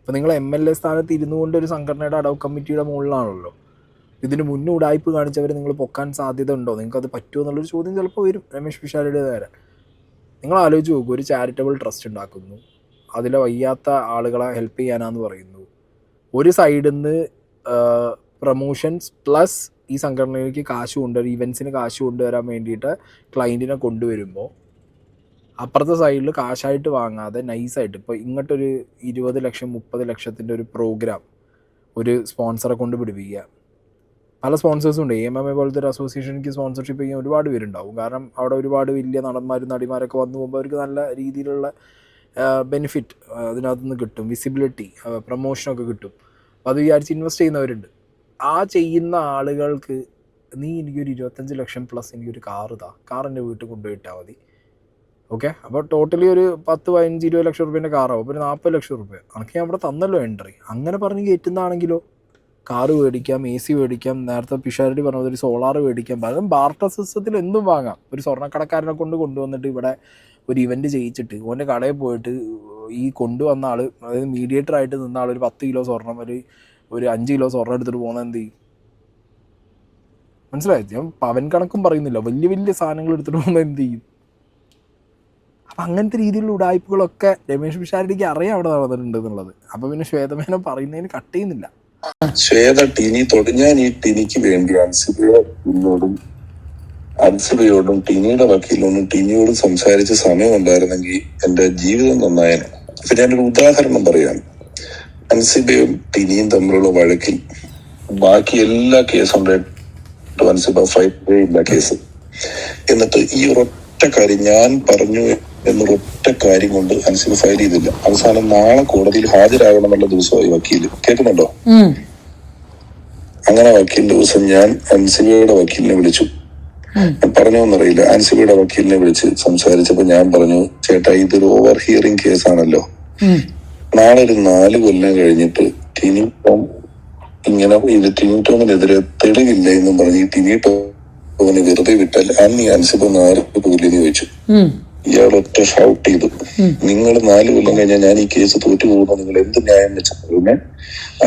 ഇപ്പോൾ നിങ്ങൾ MLA സ്ഥാനത്ത് ഇരുന്നു കൊണ്ട് ഒരു സംഘടനയുടെ അഡോക് കമ്മിറ്റിയുടെ മുകളിലാണല്ലോ. ഇതിന് മുന്നേ ഉടായ്പ് കാണിച്ചവർ നിങ്ങൾ പൊക്കാൻ സാധ്യത ഉണ്ടോ? നിങ്ങൾക്കത് പറ്റുമോ എന്നുള്ളൊരു ചോദ്യം ചിലപ്പോൾ വരും രമേശ് പിഷാരടിയുടെ നേരെ. നിങ്ങൾ ആലോചിച്ച് നോക്കൂ, ഒരു ചാരിറ്റബിൾ ട്രസ്റ്റ് ഉണ്ടാക്കുന്നു, അതിലെ വയ്യാത്ത ആളുകളെ ഹെൽപ്പ് ചെയ്യാനാന്ന് പറയുന്നു. ഒരു സൈഡിൽ നിന്ന് പ്രൊമോഷൻസ് പ്ലസ് ഈ സംഘടനയിലേക്ക് കാശ് കൊണ്ടുവരും, ഇവൻസിന് കാശ് കൊണ്ടുവരാൻ വേണ്ടിയിട്ട് ക്ലയൻറ്റിനെ കൊണ്ടുവരുമ്പോൾ അപ്പുറത്തെ സൈഡിൽ കാശായിട്ട് വാങ്ങാതെ നൈസായിട്ട് ഇപ്പോൾ ഇങ്ങോട്ടൊരു 20 ലക്ഷം 30 ലക്ഷത്തിൻ്റെ ഒരു പ്രോഗ്രാം ഒരു സ്പോൺസറെ കൊണ്ട് പിടിപ്പിക്കുക. പല സ്പോൺസേഴ്സും ഉണ്ട്. AMMA പോലത്തെ ഒരു അസോസിയേഷനിക്ക് സ്പോൺസർഷിപ്പ് ചെയ്യാൻ ഒരുപാട് പേരുണ്ടാവും. കാരണം അവിടെ ഒരുപാട് വലിയ നടന്മാരും നടിമാരൊക്കെ വന്നു പോകുമ്പോൾ അവർക്ക് നല്ല രീതിയിലുള്ള ബെനിഫിറ്റ് അതിനകത്തുനിന്ന് കിട്ടും, വിസിബിലിറ്റി, പ്രൊമോഷനൊക്കെ കിട്ടും. അപ്പോൾ അത് വിചാരിച്ച് ഇൻവെസ്റ്റ് ചെയ്യുന്നവരുണ്ട്. ആ ചെയ്യുന്ന ആളുകൾക്ക് നീ എനിക്കൊരു 25 ലക്ഷം പ്ലസ് എനിക്കൊരു കാറിൻ്റെ വീട്ടിൽ കൊണ്ടുപോയിട്ടാൽ മതി. ഓക്കെ, അപ്പോൾ ടോട്ടലി ഒരു 10, 15, 20 ലക്ഷം റുപ്യേൻ്റെ കാറാവും. അപ്പോൾ ഒരു 40 ലക്ഷം റുപ്യ അനക്ക് ഞാൻ അവിടെ തന്നല്ലോ എൻട്രി. അങ്ങനെ പറഞ്ഞ് കയറ്റുന്നതാണെങ്കിലോ കാറ് മേടിക്കാം, AC മേടിക്കാം, നേരത്തെ പിഷാരടി പറഞ്ഞത് ഒരു സോളാർ മേടിക്കാം, പലതും ബാർട്ടർ സിസ്റ്റത്തിൽ എന്തും വാങ്ങാം. ഒരു സ്വർണ്ണക്കടക്കാരനെ കൊണ്ടുവന്നിട്ട് ഇവിടെ ഒരു ഇവൻറ്റ് ചെയ്യിച്ചിട്ട് ഓൻ്റെ കടയിൽ പോയിട്ട് ഈ കൊണ്ടുവന്ന ആൾ, അതായത് മീഡിയേറ്റർ ആയിട്ട് നിന്ന ആൾ ഒരു 10 കിലോ സ്വർണം ഒരു 5 കിലോ സ്വർണ്ണം എടുത്തിട്ട് പോകുന്നത് എന്ത് ചെയ്യും? മനസ്സിലായി? ഞാൻ പവൻ കണക്കും പറയുന്നില്ല, വലിയ വലിയ സാധനങ്ങൾ എടുത്തിട്ട് പോകുന്നത് എന്ത് ചെയ്യും? അപ്പം അങ്ങനത്തെ രീതിയിലുള്ള ഉടായ്പകളൊക്കെ രമേശ് പിഷാരടിക്ക് അറിയാം അവിടെ നടന്നിട്ടുണ്ട് എന്നുള്ളത്. അപ്പം പിന്നെ ശ്വേതമേനം പറയുന്നതിന് കട്ട് ചെയ്യുന്നില്ല. ശ്വേത ടിനി ഞാൻ ഈ ടിനിക്ക് വേണ്ടി അൻസിബയോടും ടിനിയുടെ വക്കീലിനോടും ടിനിയോടും സംസാരിച്ച സമയം ഉണ്ടായിരുന്നെങ്കിൽ എന്റെ ജീവിതം നന്നായേനെ. അപ്പൊ ഞാനൊരു ഉദാഹരണം പറയാം. അൻസിബയും ടിനിയും തമ്മിലുള്ള വഴക്കിൽ ബാക്കി എല്ലാ കേസും അൻസിബ ഫൈറ്റ് ഇല്ല കേസ്. എന്നിട്ട് ഈ ഒരൊറ്റ കാര്യം ഞാൻ പറഞ്ഞു എന്നൊരു ഒരൊറ്റ കാര്യം കൊണ്ട് അൻസിബ ഫയൽ ചെയ്തില്ല. അവസാനം നാളെ കോടതിയിൽ ഹാജരാകണമെന്നുള്ള ദിവസമായി വക്കീല്. കേൾക്കുന്നുണ്ടോ? അങ്ങനെ വക്കീൽ ദിവസം ഞാൻ അൻസിബയുടെ വക്കീലിനെ വിളിച്ചു. പറഞ്ഞോന്നറിയില്ല. അൻസിബയുടെ വക്കീലിനെ വിളിച്ച് സംസാരിച്ചപ്പോ ഞാൻ പറഞ്ഞു, ചേട്ടാ ഇതൊരു ഓവർ ഹിയറിംഗ് കേസാണല്ലോ, നാളെ ഒരു 4 കൊല്ലം കഴിഞ്ഞിട്ട് ടിനി ടോം ഇങ്ങനെ ഇത് ടിനി ടോമിനെതിരെ തെളിവില്ല എന്നും പറഞ്ഞ് ഈ ടിനി ടോമിനെ വെറുതെ വിട്ടാൽ അന്ന് ഈ അൻസിബ 4 പോലെന്ന് ചോദിച്ചു. ഇയാൾ ഒറ്റ ഷൗട്ട് ചെയ്തു, നിങ്ങൾ 4 കൊല്ലം കഴിഞ്ഞാൽ ഞാൻ ഈ കേസ് തോറ്റു പോകുമ്പോൾ നിങ്ങൾ എന്ത് ന്യായം വെച്ചാൽ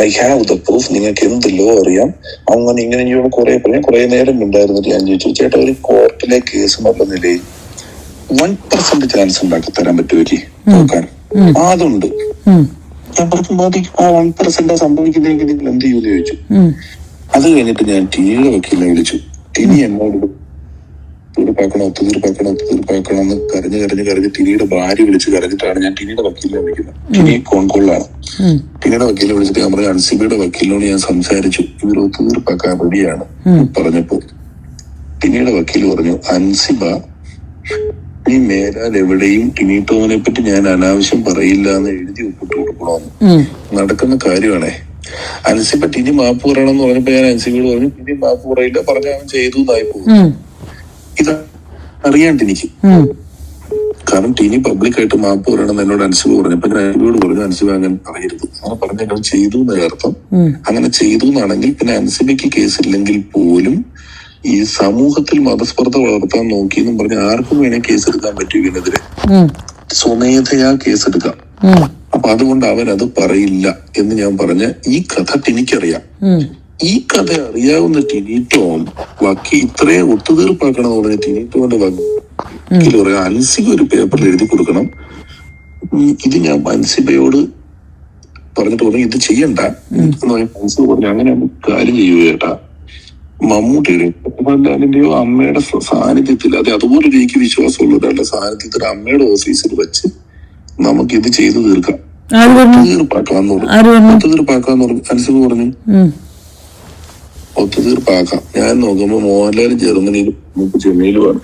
ഐ ഹാവ് ദ പ്രൂഫ്, നിങ്ങൾക്ക് എന്ത് ലോ അറിയാം, അങ്ങനെ ഇങ്ങനെ ഇങ്ങനെ കുറെ നേരം ഉണ്ടായിരുന്നിട്ട് ഞാൻ ചോദിച്ചു, ചേട്ടാ ഒരു കോർട്ടിലെ കേസ് എന്നുള്ള നിലയിൽ 1% ചാൻസ് ഉണ്ടാക്കി തരാൻ പറ്റുമല്ലേ നോക്കാൻ? അതുണ്ട്. ഞാൻ പറഞ്ഞു മതി, ആ 1% സംഭവിക്കുന്നെങ്കിൽ നിങ്ങൾ എന്ത് ചെയ്യുമെന്ന് ചോദിച്ചു. അത് കഴിഞ്ഞിട്ട് ഞാൻ ടിനിയുടെ വക്കീലിനെ വിളിച്ചു. ടിനി എന്നോട് ഒത്തുതീർപ്പാക്കണം എന്ന് കരഞ്ഞ് ടിനിയുടെ ഭാര്യ വിളിച്ച് കരഞ്ഞിട്ടാണ് ഞാൻ ടിനിയുടെ വക്കീലിനെ വിളിക്കുന്നത്. ടിനി കോൺകോളിലാണ്. ടിനിയുടെ വക്കീലിനെ വിളിച്ചിട്ട് ഞാൻ പറഞ്ഞു, അൻസിബയുടെ വക്കീലിനോട് ഞാൻ സംസാരിച്ചു, ഇവർ ഒത്തുതീർപ്പാക്കാൻ റെഡിയാണ് പറഞ്ഞപ്പോ ടിനിയുടെ വക്കീൽ പറഞ്ഞു, അൻസിബ ഈ മേലാൽ എവിടെയും ടിനി ടോമിനെ പറ്റി ഞാൻ അനാവശ്യം പറയില്ല എന്ന് എഴുതി ഒപ്പിട്ട് കൊടുക്കണമെന്ന്. നടക്കുന്ന കാര്യമാണേ. അൻസിബ ടിനി മാപ്പ് പറയണമെന്ന് പറഞ്ഞപ്പോ ഞാൻ അൻസിബയോട് പറഞ്ഞു, ടിനി മാപ്പ് പറയില്ല, പറഞ്ഞ അവൻ ചെയ്തു എന്നായി പോകും. ഇത് അറിയാണ്ട് എനിക്ക്, കാരണം ടിനി പബ്ലിക്കായിട്ട് മാപ്പ് പറയണമെന്ന് എന്നോട് അൻസിബ പറഞ്ഞപ്പോ ഞാൻ അൻസിബയോട് പറഞ്ഞു, അൻസിബ അങ്ങനെ പറയരുത്, അങ്ങനെ പറഞ്ഞ എന്നോട് ചെയ്തു എന്നർത്ഥം. അങ്ങനെ ചെയ്തു എന്നാണെങ്കിൽ പിന്നെ അൻസിബയ്ക്ക് കേസില്ലെങ്കിൽ പോലും ഈ സമൂഹത്തിൽ മതസ്പർദ്ധ വളർത്താൻ നോക്കി എന്നും പറഞ്ഞ് ആർക്കും വേണേ കേസെടുക്കാൻ പറ്റും ഇതിനെതിരെ, സ്വമേധയാ കേസെടുക്കാം. അപ്പൊ അതുകൊണ്ട് അവനത് പറയില്ല എന്ന് ഞാൻ പറഞ്ഞ ഈ കഥ ടിനിക്കറിയാം. ഈ കഥ അറിയാവുന്ന ടിനി ടോം ഇത്രയും ഒത്തുതീർപ്പാക്കണം എന്ന് പറഞ്ഞ ടിനി ടോമിന്റെ വക്കീൽ പറയാം, അൻസിബ ഒരു പേപ്പറിൽ എഴുതി കൊടുക്കണം, ഇത് ഞാൻ അൻസിബയോട് പറഞ്ഞിട്ട് പറഞ്ഞു ഇത് ചെയ്യണ്ട എന്ന് പറഞ്ഞ അൻസിബ പറഞ്ഞു, അങ്ങനെ കാര്യം ചെയ്യുക ചേട്ടാ, മമ്മൂട്ടിയുടെയോ മോഹൻലാലിന്റെയോ അമ്മയുടെ സാന്നിധ്യത്തിൽ, അതുപോലെ എനിക്ക് വിശ്വാസമുള്ള ഒരാളുടെ സാന്നിധ്യത്തിൽ അമ്മയുടെ ഓഫീസിൽ വെച്ച് നമുക്ക് ഇത് ചെയ്തു തീർക്കാം, ഒത്തുതീർപ്പാക്കാന്ന് പറഞ്ഞു. അൻസിബ പറഞ്ഞു ഒത്തുതീർപ്പാക്കാം. ഞാൻ നോക്കുമ്പോ മോഹൻലാൽ ജർമ്മനിയിൽ ചെന്നൈയിലുമാണ്.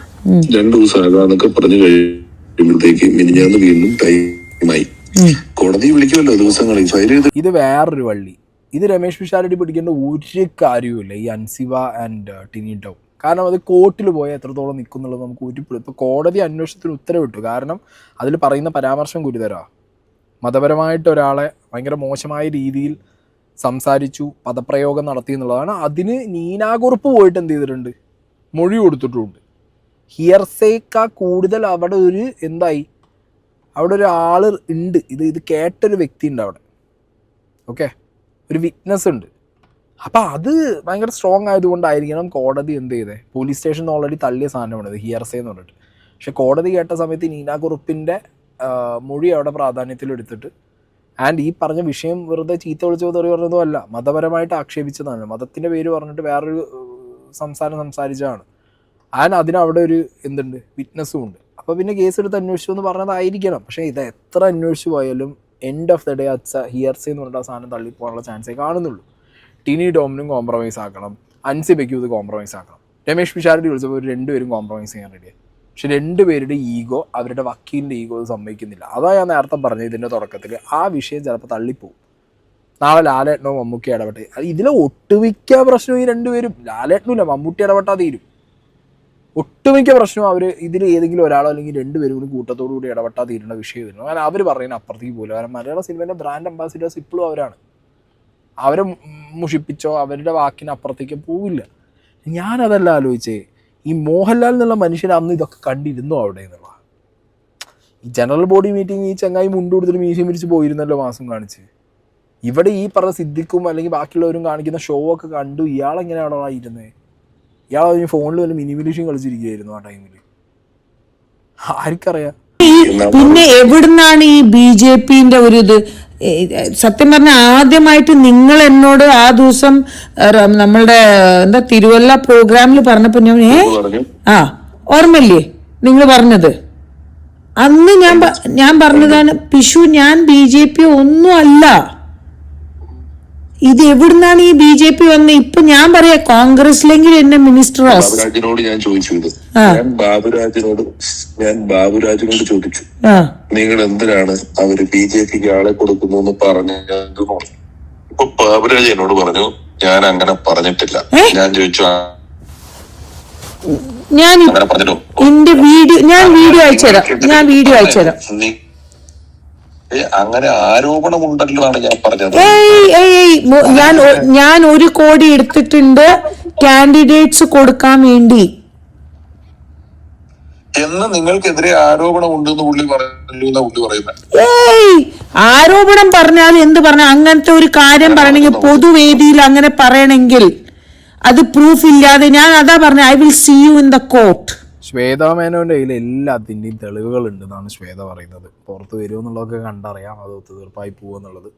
2 ദിവസം ആകാന്നൊക്കെ പറഞ്ഞു കഴിയുമ്പോഴത്തേക്ക് മിനിഞ്ഞാന്ന് വീണ്ടും ടൈമായി. കോടതി വിളിക്കുമല്ലോ ദിവസങ്ങളിൽ ഫയൽ ചെയ്ത്. ഇത് വേറൊരു വള്ളി. ഇത് രമേശ് പിഷാരടി പിടിക്കേണ്ട ഒരു കാര്യവുമില്ല ഈ അൻസിബ ആൻഡ് ടിനി ടോം. കാരണം അത് കോർട്ടിൽ പോയാൽ എത്രത്തോളം നിൽക്കും എന്നുള്ളത് നമുക്ക് ഊറ്റിപ്പിടും. ഇപ്പോൾ കോടതി അന്വേഷണത്തിന് ഉത്തരവിട്ടു. കാരണം അതിൽ പറയുന്ന പരാമർശം ഗുരുതരമാണ്. മതപരമായിട്ട് ഒരാളെ ഭയങ്കര മോശമായ രീതിയിൽ സംസാരിച്ചു, പദപ്രയോഗം നടത്തി എന്നുള്ളതാണ്. അതിന് നീനാകുറുപ്പ് പോയിട്ട് എന്ത് ചെയ്തിട്ടുണ്ട്, മൊഴി കൊടുത്തിട്ടുമുണ്ട്. ഹിയർസേക്കാ കൂടുതൽ അവിടെ ഒരു അവിടെ ഒരു ആൾ ഉണ്ട്, ഇത് കേട്ടൊരു വ്യക്തി ഉണ്ട് അവിടെ, ഓക്കെ, ഒരു വിറ്റ്നസ് ഉണ്ട്. അപ്പം അത് ഭയങ്കര സ്ട്രോങ് ആയതുകൊണ്ടായിരിക്കണം കോടതി എന്ത് ചെയ്തേ, പോലീസ് സ്റ്റേഷൻ ഓൾറെഡി തള്ളിയ സാധനമാണ് ഇത് ഹിയർസേ എന്ന് പറഞ്ഞിട്ട്. പക്ഷെ കോടതി കേട്ട സമയത്ത് നീനാകുറുപ്പിൻ്റെ മൊഴി അവിടെ പ്രാധാന്യത്തിലെടുത്തിട്ട്, ആൻഡ് ഈ പറഞ്ഞ വിഷയം വെറുതെ ചീത്ത വിളിച്ചോ തെറി പറഞ്ഞതോ അല്ല, മതപരമായിട്ട് ആക്ഷേപിച്ചതാണ്, മതത്തിൻ്റെ പേര് പറഞ്ഞിട്ട് വേറൊരു സംസാരിച്ചതാണ്. ആൻഡ് അതിനവിടെ ഒരു എന്തുണ്ട്, വിറ്റ്നസ്സും ഉണ്ട്. അപ്പോൾ പിന്നെ കേസെടുത്ത് അന്വേഷിച്ചു എന്ന് പറഞ്ഞതായിരിക്കണം. പക്ഷേ ഇത് എത്ര അന്വേഷിച്ചു പോയാലും എൻഡ് ഓഫ് ദ ഡേ ഹിയർസേ എന്ന് പറഞ്ഞിട്ട് ആ സാധനം തള്ളിപ്പോകാനുള്ള ചാൻസേ കാണുന്നുള്ളൂ. ടിനി ടോമിനും കോംപ്രമൈസ് ആക്കണം, അൻസിബയ്ക്കും ഇത് കോംപ്രമൈസ് ആക്കണം. രമേശ് പിഷാരടി വിളിച്ചപ്പോൾ 2 പേരും കോംപ്രമൈസ് ചെയ്യാൻ റെഡിയായി. പക്ഷെ 2 പേരുടെ ഈഗോ, അവരുടെ വക്കീലിൻ്റെ ഈഗോ ഇത് സമ്മതിക്കുന്നില്ല. അതാ ഞാൻ നേരത്തെ പറഞ്ഞത്, ഇതിൻ്റെ തുടക്കത്തിൽ ആ വിഷയം ചിലപ്പോൾ തള്ളിപ്പോവും. നാളെ ലാലേട്ടനോ മമ്മൂട്ടി ഇടപെട്ട് ഇതിലെ ഒട്ടുമിക്ക പ്രശ്നവും ഈ 2 പേരും, ലാലേട്ടനുമില്ല മമ്മൂട്ടി ഇടപെട്ടാൽ തീരും. ഒട്ടുമിക്ക പ്രശ്നവും അവർ ഇതിൽ ഏതെങ്കിലും ഒരാളോ അല്ലെങ്കിൽ 2 പേരും കൂടി കൂട്ടത്തോടു കൂടി ഇടപെട്ടാൽ തീരുന്ന വിഷയം വരുന്നു. കാരണം അവർ പറയുന്ന അപ്പുറത്തേക്ക് പോലും. കാരണം മലയാള സിനിമേൻ്റെ ബ്രാൻഡ് അംബാസിഡേഴ്സ് ഇപ്പോഴും അവരാണ്. അവരെ മുഷിപ്പിച്ചോ അവരുടെ വാക്കിന് അപ്പുറത്തേക്ക് പോവില്ല. ഞാനതല്ല ആലോചിച്ചേ, ഈ മോഹൻലാൽ എന്നുള്ള മനുഷ്യൻ അന്ന് ഇതൊക്കെ കണ്ടിരുന്നോ അവിടെ എന്നുള്ള. ഈ ജനറൽ ബോഡി മീറ്റിംഗ് ഈ ചങ്ങായി മുണ്ട് കൊടുത്തിട്ട് മീശം പിരിച്ച് പോയിരുന്നല്ലോ മാസം കാണിച്ച്. ഇവിടെ ഈ പറഞ്ഞ സിദ്ദിഖും അല്ലെങ്കിൽ ബാക്കിയുള്ളവരും കാണിക്കുന്ന ഷോ ഒക്കെ കണ്ടു ഇയാളെങ്ങനെയാണോ ഇരുന്നത്? ഇയാൾ ഫോണിൽ വല്ല മിനിമിലിഷൻ കളിച്ചിരിക്കുകയായിരുന്നു ആ ടൈമിൽ. ആർക്കറിയാം. പിന്നെ എവിടുന്നാണ് ഈ BJPന്റെ ഒരു ഇത്? സത്യം പറഞ്ഞ ആദ്യമായിട്ട് നിങ്ങൾ എന്നോട് ആ ദിവസം നമ്മളുടെ തിരുവല്ല പ്രോഗ്രാമിൽ പറഞ്ഞപ്പോ ഓർമ്മയില്ലേ നിങ്ങൾ പറഞ്ഞത്? അന്ന് ഞാൻ പറഞ്ഞതാണ്, പിഷു ഞാൻ BJP ഒന്നും അല്ല, ഇത് എവിടുന്നാണ് ഈ BJP വന്ന്? ഇപ്പൊ ഞാൻ പറയാ കോൺഗ്രസിലെങ്കിൽ എന്നെ മിനിസ്റ്റർ ബാബുരാജിനോട് ഞാൻ ചോദിച്ചു ഇത്. ഞാൻ ബാബുരാജിനോട് ചോദിച്ചു, നിങ്ങൾ എന്തിനാണ് അവര് BJPക്ക് ആളെ കൊടുക്കുന്നു എന്ന് പറഞ്ഞത്? ഇപ്പൊ ബാബുരാജ് എന്നോട് പറഞ്ഞു ഞാൻ അങ്ങനെ പറഞ്ഞിട്ടില്ല. ഞാൻ ചോദിച്ചു അങ്ങനെ പറഞ്ഞിട്ടോ? എന്റെ വീഡിയോ ഞാൻ വീഡിയോ അയച്ചുതരാം. അങ്ങനെ ആരോപണമുണ്ടല്ലോ ആണ് ഞാൻ പറഞ്ഞത്. ഞാൻ 1 കോടി എടുത്തിട്ടുണ്ട് കാൻഡിഡേറ്റ്സ് കൊടുക്കാൻ വേണ്ടി എന്ന് നിങ്ങൾക്കെതിരെ ആരോപണം ഉണ്ടെന്ന് പുള്ളി പറയുന്നത്. ആരോപണം പറഞ്ഞാൽ എന്ത് പറഞ്ഞ അങ്ങനത്തെ ഒരു കാര്യം പറയണെങ്കിൽ പൊതുവേദിയിൽ അങ്ങനെ പറയണമെങ്കിൽ അത് പ്രൂഫ് ഇല്ലാതെ ഞാൻ അതാ പറഞ്ഞ I will see you in the court. Shweta മേനോന്റെ കയ്യിൽ എല്ലാത്തിൻ്റെയും തെളിവുകൾ ഉണ്ടെന്നാണ് ശ്വേത പറയുന്നത്. പുറത്ത് വരുമെന്നുള്ളതൊക്കെ കണ്ടറിയാം, അത് ഒത്തുതീർപ്പായി പോകുമെന്നുള്ളത്.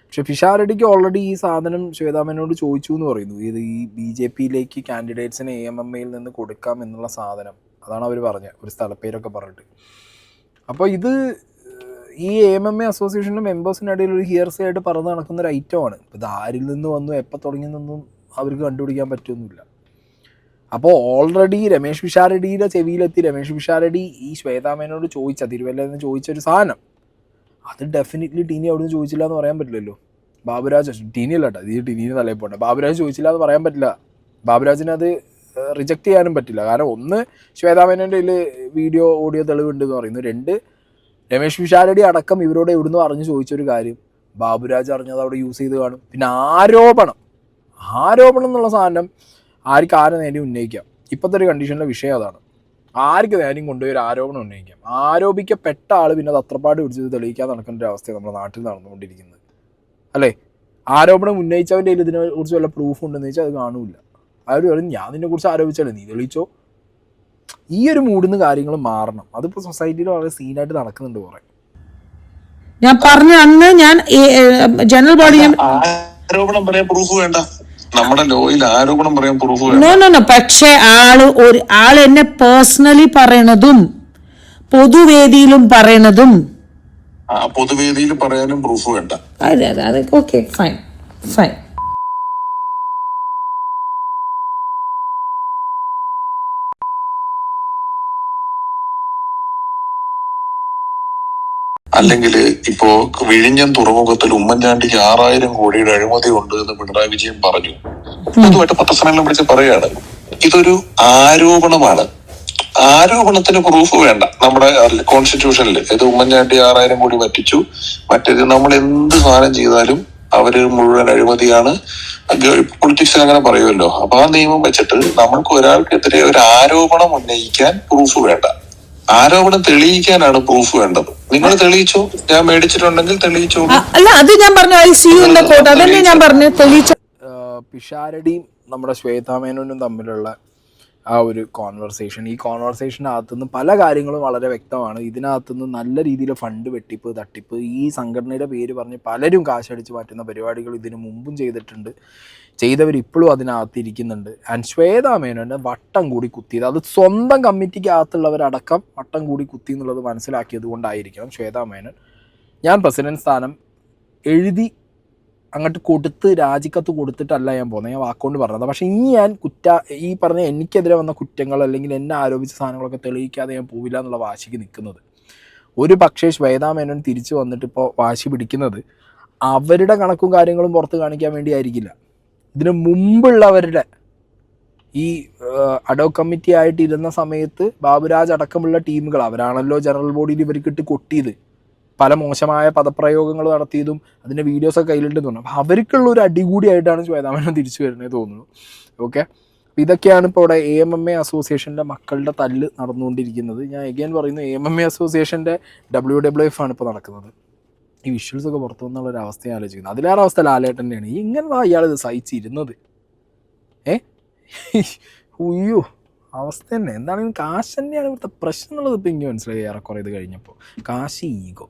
പക്ഷെ പിഷാരടിക്ക് ഓൾറെഡി ഈ സാധനം ശ്വേതാ മേനോട് ചോദിച്ചു എന്ന് പറയുന്നു. ഇത് ഈ BJPയിലേക്ക് കാൻഡിഡേറ്റ്സിനെ AMMയിൽ നിന്ന് കൊടുക്കാം എന്നുള്ള സാധനം, അതാണ് അവർ പറഞ്ഞത്, ഒരു സ്ഥലപ്പേരൊക്കെ പറഞ്ഞിട്ട്. അപ്പോൾ ഇത് ഈ AMMA അസോസിയേഷനിലെ മെമ്പേഴ്സിൻ്റെ ഇടയിൽ ഒരു ഹിയർസേ ആയിട്ട് പറന്ന് നടക്കുന്ന ഒരു ഐറ്റമാണ്. ഇത് ആരിൽ നിന്ന് വന്നു എപ്പോൾ തുടങ്ങിയെന്നൊന്നും അവർക്ക് കണ്ടുപിടിക്കാൻ പറ്റുമൊന്നുമില്ല. അപ്പോൾ ഓൾറെഡി രമേഷ് പിഷാരടിയുടെ ചെവിയിലെത്തി. രമേഷ് പിഷാരടി ഈ ശ്വേതാ മേനോട് ചോദിച്ച തിരുവല്ലയിൽ നിന്ന് ചോദിച്ചൊരു സാധനം, അത് ഡെഫിനറ്റ്ലി ടീനി അവിടുന്ന് ചോദിച്ചില്ല എന്ന് പറയാൻ പറ്റില്ലല്ലോ. ബാബുരാജ് ടീനിയല്ല കേട്ടോ, ഇത് ടീനിന് തലയിൽ പോകണ്ട. ബാബുരാജ് ചോദിച്ചില്ല എന്ന് പറയാൻ പറ്റില്ല. ബാബുരാജിന് അത് റിജക്റ്റ് ചെയ്യാനും പറ്റില്ല. കാരണം ഒന്ന്, ശ്വേതാ മേനോൻ്റെ കയ്യിൽ വീഡിയോ ഓഡിയോ തെളിവുണ്ടെന്ന് പറയുന്നു. 2, രമേഷ് പിഷാരടി അടക്കം ഇവരോട് എവിടുന്ന് അറിഞ്ഞ് ചോദിച്ചൊരു കാര്യം ബാബുരാജ് അറിഞ്ഞത് അവിടെ യൂസ് ചെയ്ത് കാണും. പിന്നെ ആരോപണം എന്നുള്ള സാധനം ആർക്ക് ആരെ നേരെയും ഉന്നയിക്കാം. ഇപ്പോഴത്തെ ഒരു കണ്ടീഷനിലെ വിഷയം അതാണ്. ആർക്ക് നേരെയും കൊണ്ടുപോയി ഒരു ആരോപണം ഉന്നയിക്കാം. ആരോപിക്കപ്പെട്ട ആൾ പിന്നെ അത് അത്രപ്പാട് പിടിച്ചത് തെളിയിക്കാൻ നടക്കേണ്ട ഒരു അവസ്ഥയാണ് നമ്മുടെ നാട്ടിൽ നടന്നുകൊണ്ടിരിക്കുന്നത്, അല്ലേ? ആരോപണം ഉന്നയിച്ചവൻ്റെ കയ്യിൽ ഇതിനെ കുറിച്ച് വല്ല പ്രൂഫ് ഉണ്ടെന്ന് വെച്ചാൽ അത് കാണൂല. അവർ പറയും ഞാൻ നിന്നെക്കുറിച്ച് ആരോപിച്ചാലേ നീ തെളിയിച്ചോ. ഈ ഒരു മൂഡിന്ന് കാര്യങ്ങൾ മാറണം. അതിപ്പോൾ സൊസൈറ്റിയിൽ വളരെ സീനായിട്ട് നടക്കുന്നുണ്ട് കുറേ. ഞാൻ പറഞ്ഞ അന്ന് ഞാൻ ജനറൽ ബോഡി ആരോപണം പറയാൻ പ്രൂഫ് വേണ്ട. നമ്മുടെ ലോയിൽ ആരോപണം പറയാൻ പ്രൂഫ് വേണ്ട. പക്ഷെ ആള് എന്നെ പേഴ്സണലി പറയണതും പൊതുവേദിയിലും പറയണതും പൊതുവേദിയിൽ പറയാനും പ്രൂഫ് വേണ്ട. അതെ ഓക്കെ ഫൈൻ. അല്ലെങ്കിൽ ഇപ്പോ വിഴിഞ്ഞം തുറമുഖത്തിൽ ഉമ്മൻചാണ്ടിക്ക് 6000 കോടിയുടെ അഴിമതി ഉണ്ട് എന്ന് പിണറായി വിജയൻ പറഞ്ഞു. അതുമായിട്ട് പത്രസമ്മേളനം വിളിച്ച് പറയാണ് ഇതൊരു ആരോപണമാണ്. ആരോപണത്തിന് പ്രൂഫ് വേണ്ട. നമ്മുടെ കോൺസ്റ്റിറ്റ്യൂഷനിൽ ഇത് ഉമ്മൻചാണ്ടി 6000 കോടി പറ്റിച്ചു, മറ്റേത് നമ്മൾ എന്ത് സാധനം ചെയ്താലും അവര് മുഴുവൻ അഴിമതിയാണ്, പൊളിറ്റിക്സിൽ അങ്ങനെ പറയുമല്ലോ. അപ്പൊ ആ നിയമം വെച്ചിട്ട് നമ്മൾക്ക് ഒരാൾക്കെതിരെ ഒരു ആരോപണം ഉന്നയിക്കാൻ പ്രൂഫ് വേണ്ട. ആരോപണം തെളിയിക്കാനാണ് പ്രൂഫ് വേണ്ടത്. നിങ്ങൾ തെളിയിച്ചോ, ഞാൻ മേടിച്ചിട്ടുണ്ടെങ്കിൽ തെളിയിച്ചോ. അല്ല അത് ഞാൻ പറഞ്ഞു. പിഷാരടിയും നമ്മുടെ ശ്വേതാ മേനോനും തമ്മിലുള്ള ആ ഒരു കോൺവെർസേഷൻ, ഈ കോൺവെർസേഷനകത്തുനിന്ന് പല കാര്യങ്ങളും വളരെ വ്യക്തമാണ്. ഇതിനകത്തുനിന്ന് നല്ല രീതിയിൽ ഫണ്ട് വെട്ടിപ്പ്, തട്ടിപ്പ്, ഈ സംഘടനയുടെ പേര് പറഞ്ഞ് പലരും കാശടിച്ച് മാറ്റുന്ന പരിപാടികൾ ഇതിനു മുമ്പും ചെയ്തിട്ടുണ്ട്. ചെയ്തവരിപ്പോഴും അതിനകത്തിരിക്കുന്നുണ്ട്. ആൻഡ് ശ്വേതാ മേനോനെ വട്ടം കൂടി കുത്തിയത്, അത് സ്വന്തം കമ്മിറ്റിക്കകത്തുള്ളവരടക്കം വട്ടം കൂടി കുത്തി എന്നുള്ളത് മനസ്സിലാക്കിയത് കൊണ്ടായിരിക്കണം ശ്വേതാ മേനോൻ ഞാൻ പ്രസിഡന്റ് സ്ഥാനം എഴുതി അങ്ങോട്ട് കൊടുത്ത് രാജിക്കത്ത് കൊടുത്തിട്ടല്ല ഞാൻ പോകുന്നത്, ഞാൻ വാക്കുകൊണ്ട് പറഞ്ഞത്. പക്ഷേ ഇനി ഞാൻ ഈ പറഞ്ഞ എനിക്കെതിരെ വന്ന കുറ്റങ്ങൾ അല്ലെങ്കിൽ എന്നെ ആരോപിച്ച സാധനങ്ങളൊക്കെ തെളിയിക്കാതെ ഞാൻ പോവില്ല എന്നുള്ള വാശിക്ക് നിൽക്കുന്നത്. ഒരു പക്ഷേ ശ്വേതാ മേനോൻ തിരിച്ചു വന്നിട്ട് ഇപ്പോൾ വാശി പിടിക്കുന്നത് അവരുടെ കണക്കും കാര്യങ്ങളും പുറത്ത് കാണിക്കാൻ വേണ്ടി ആയിരിക്കില്ല. ഇതിനു മുമ്പുള്ളവരുടെ ഈ അഡോ കമ്മിറ്റി ആയിട്ട് ഇരുന്ന സമയത്ത് ബാബുരാജ് അടക്കമുള്ള ടീമുകൾ, അവരാണല്ലോ ജനറൽ ബോഡിയിൽ ഇവർക്കിട്ട് കൊട്ടിയത്, പല മോശമായ പദപ്രയോഗങ്ങൾ നടത്തിയതും അതിൻ്റെ വീഡിയോസൊക്കെ കയ്യിലുണ്ടെന്ന് തോന്നുന്നു. അപ്പോൾ അവർക്കുള്ള ഒരു അടികൂടിയായിട്ടാണ് ശ്വേതാ മേനോൻ തിരിച്ചു വരുന്നത് തോന്നുന്നു. ഓക്കെ, അപ്പോൾ ഇതൊക്കെയാണ് ഇപ്പോൾ ഇവിടെ AMMA അസോസിയേഷൻ്റെ മക്കളുടെ തല്ല് നടന്നുകൊണ്ടിരിക്കുന്നത്. ഞാൻ എഗെയിൻ പറയുന്നു, AMMA അസോസിയേഷൻ്റെ WWF ആണ് ഇപ്പോൾ നടക്കുന്നത്. ഈ വിഷ്വൽസൊക്കെ പുറത്തു വന്നുള്ളൊരു അവസ്ഥയെ ആലോചിക്കുന്നത്. അതിലേറെ അവസ്ഥ ലാലേട്ടൻ തന്നെയാണ്. ഇങ്ങനെ ഇയാളിത് സഹിച്ചിരുന്നത്. ഉയ്യോ അവസ്ഥ തന്നെ. എന്താണെങ്കിലും കാശ് തന്നെയാണ് ഇവിടുത്തെ പ്രശ്നം എന്നുള്ളത് ഇപ്പോൾ എനിക്ക് മനസ്സിലായി ഏറെക്കുറെ ഇത് കഴിഞ്ഞപ്പോൾ. കാശ് ഈഗോ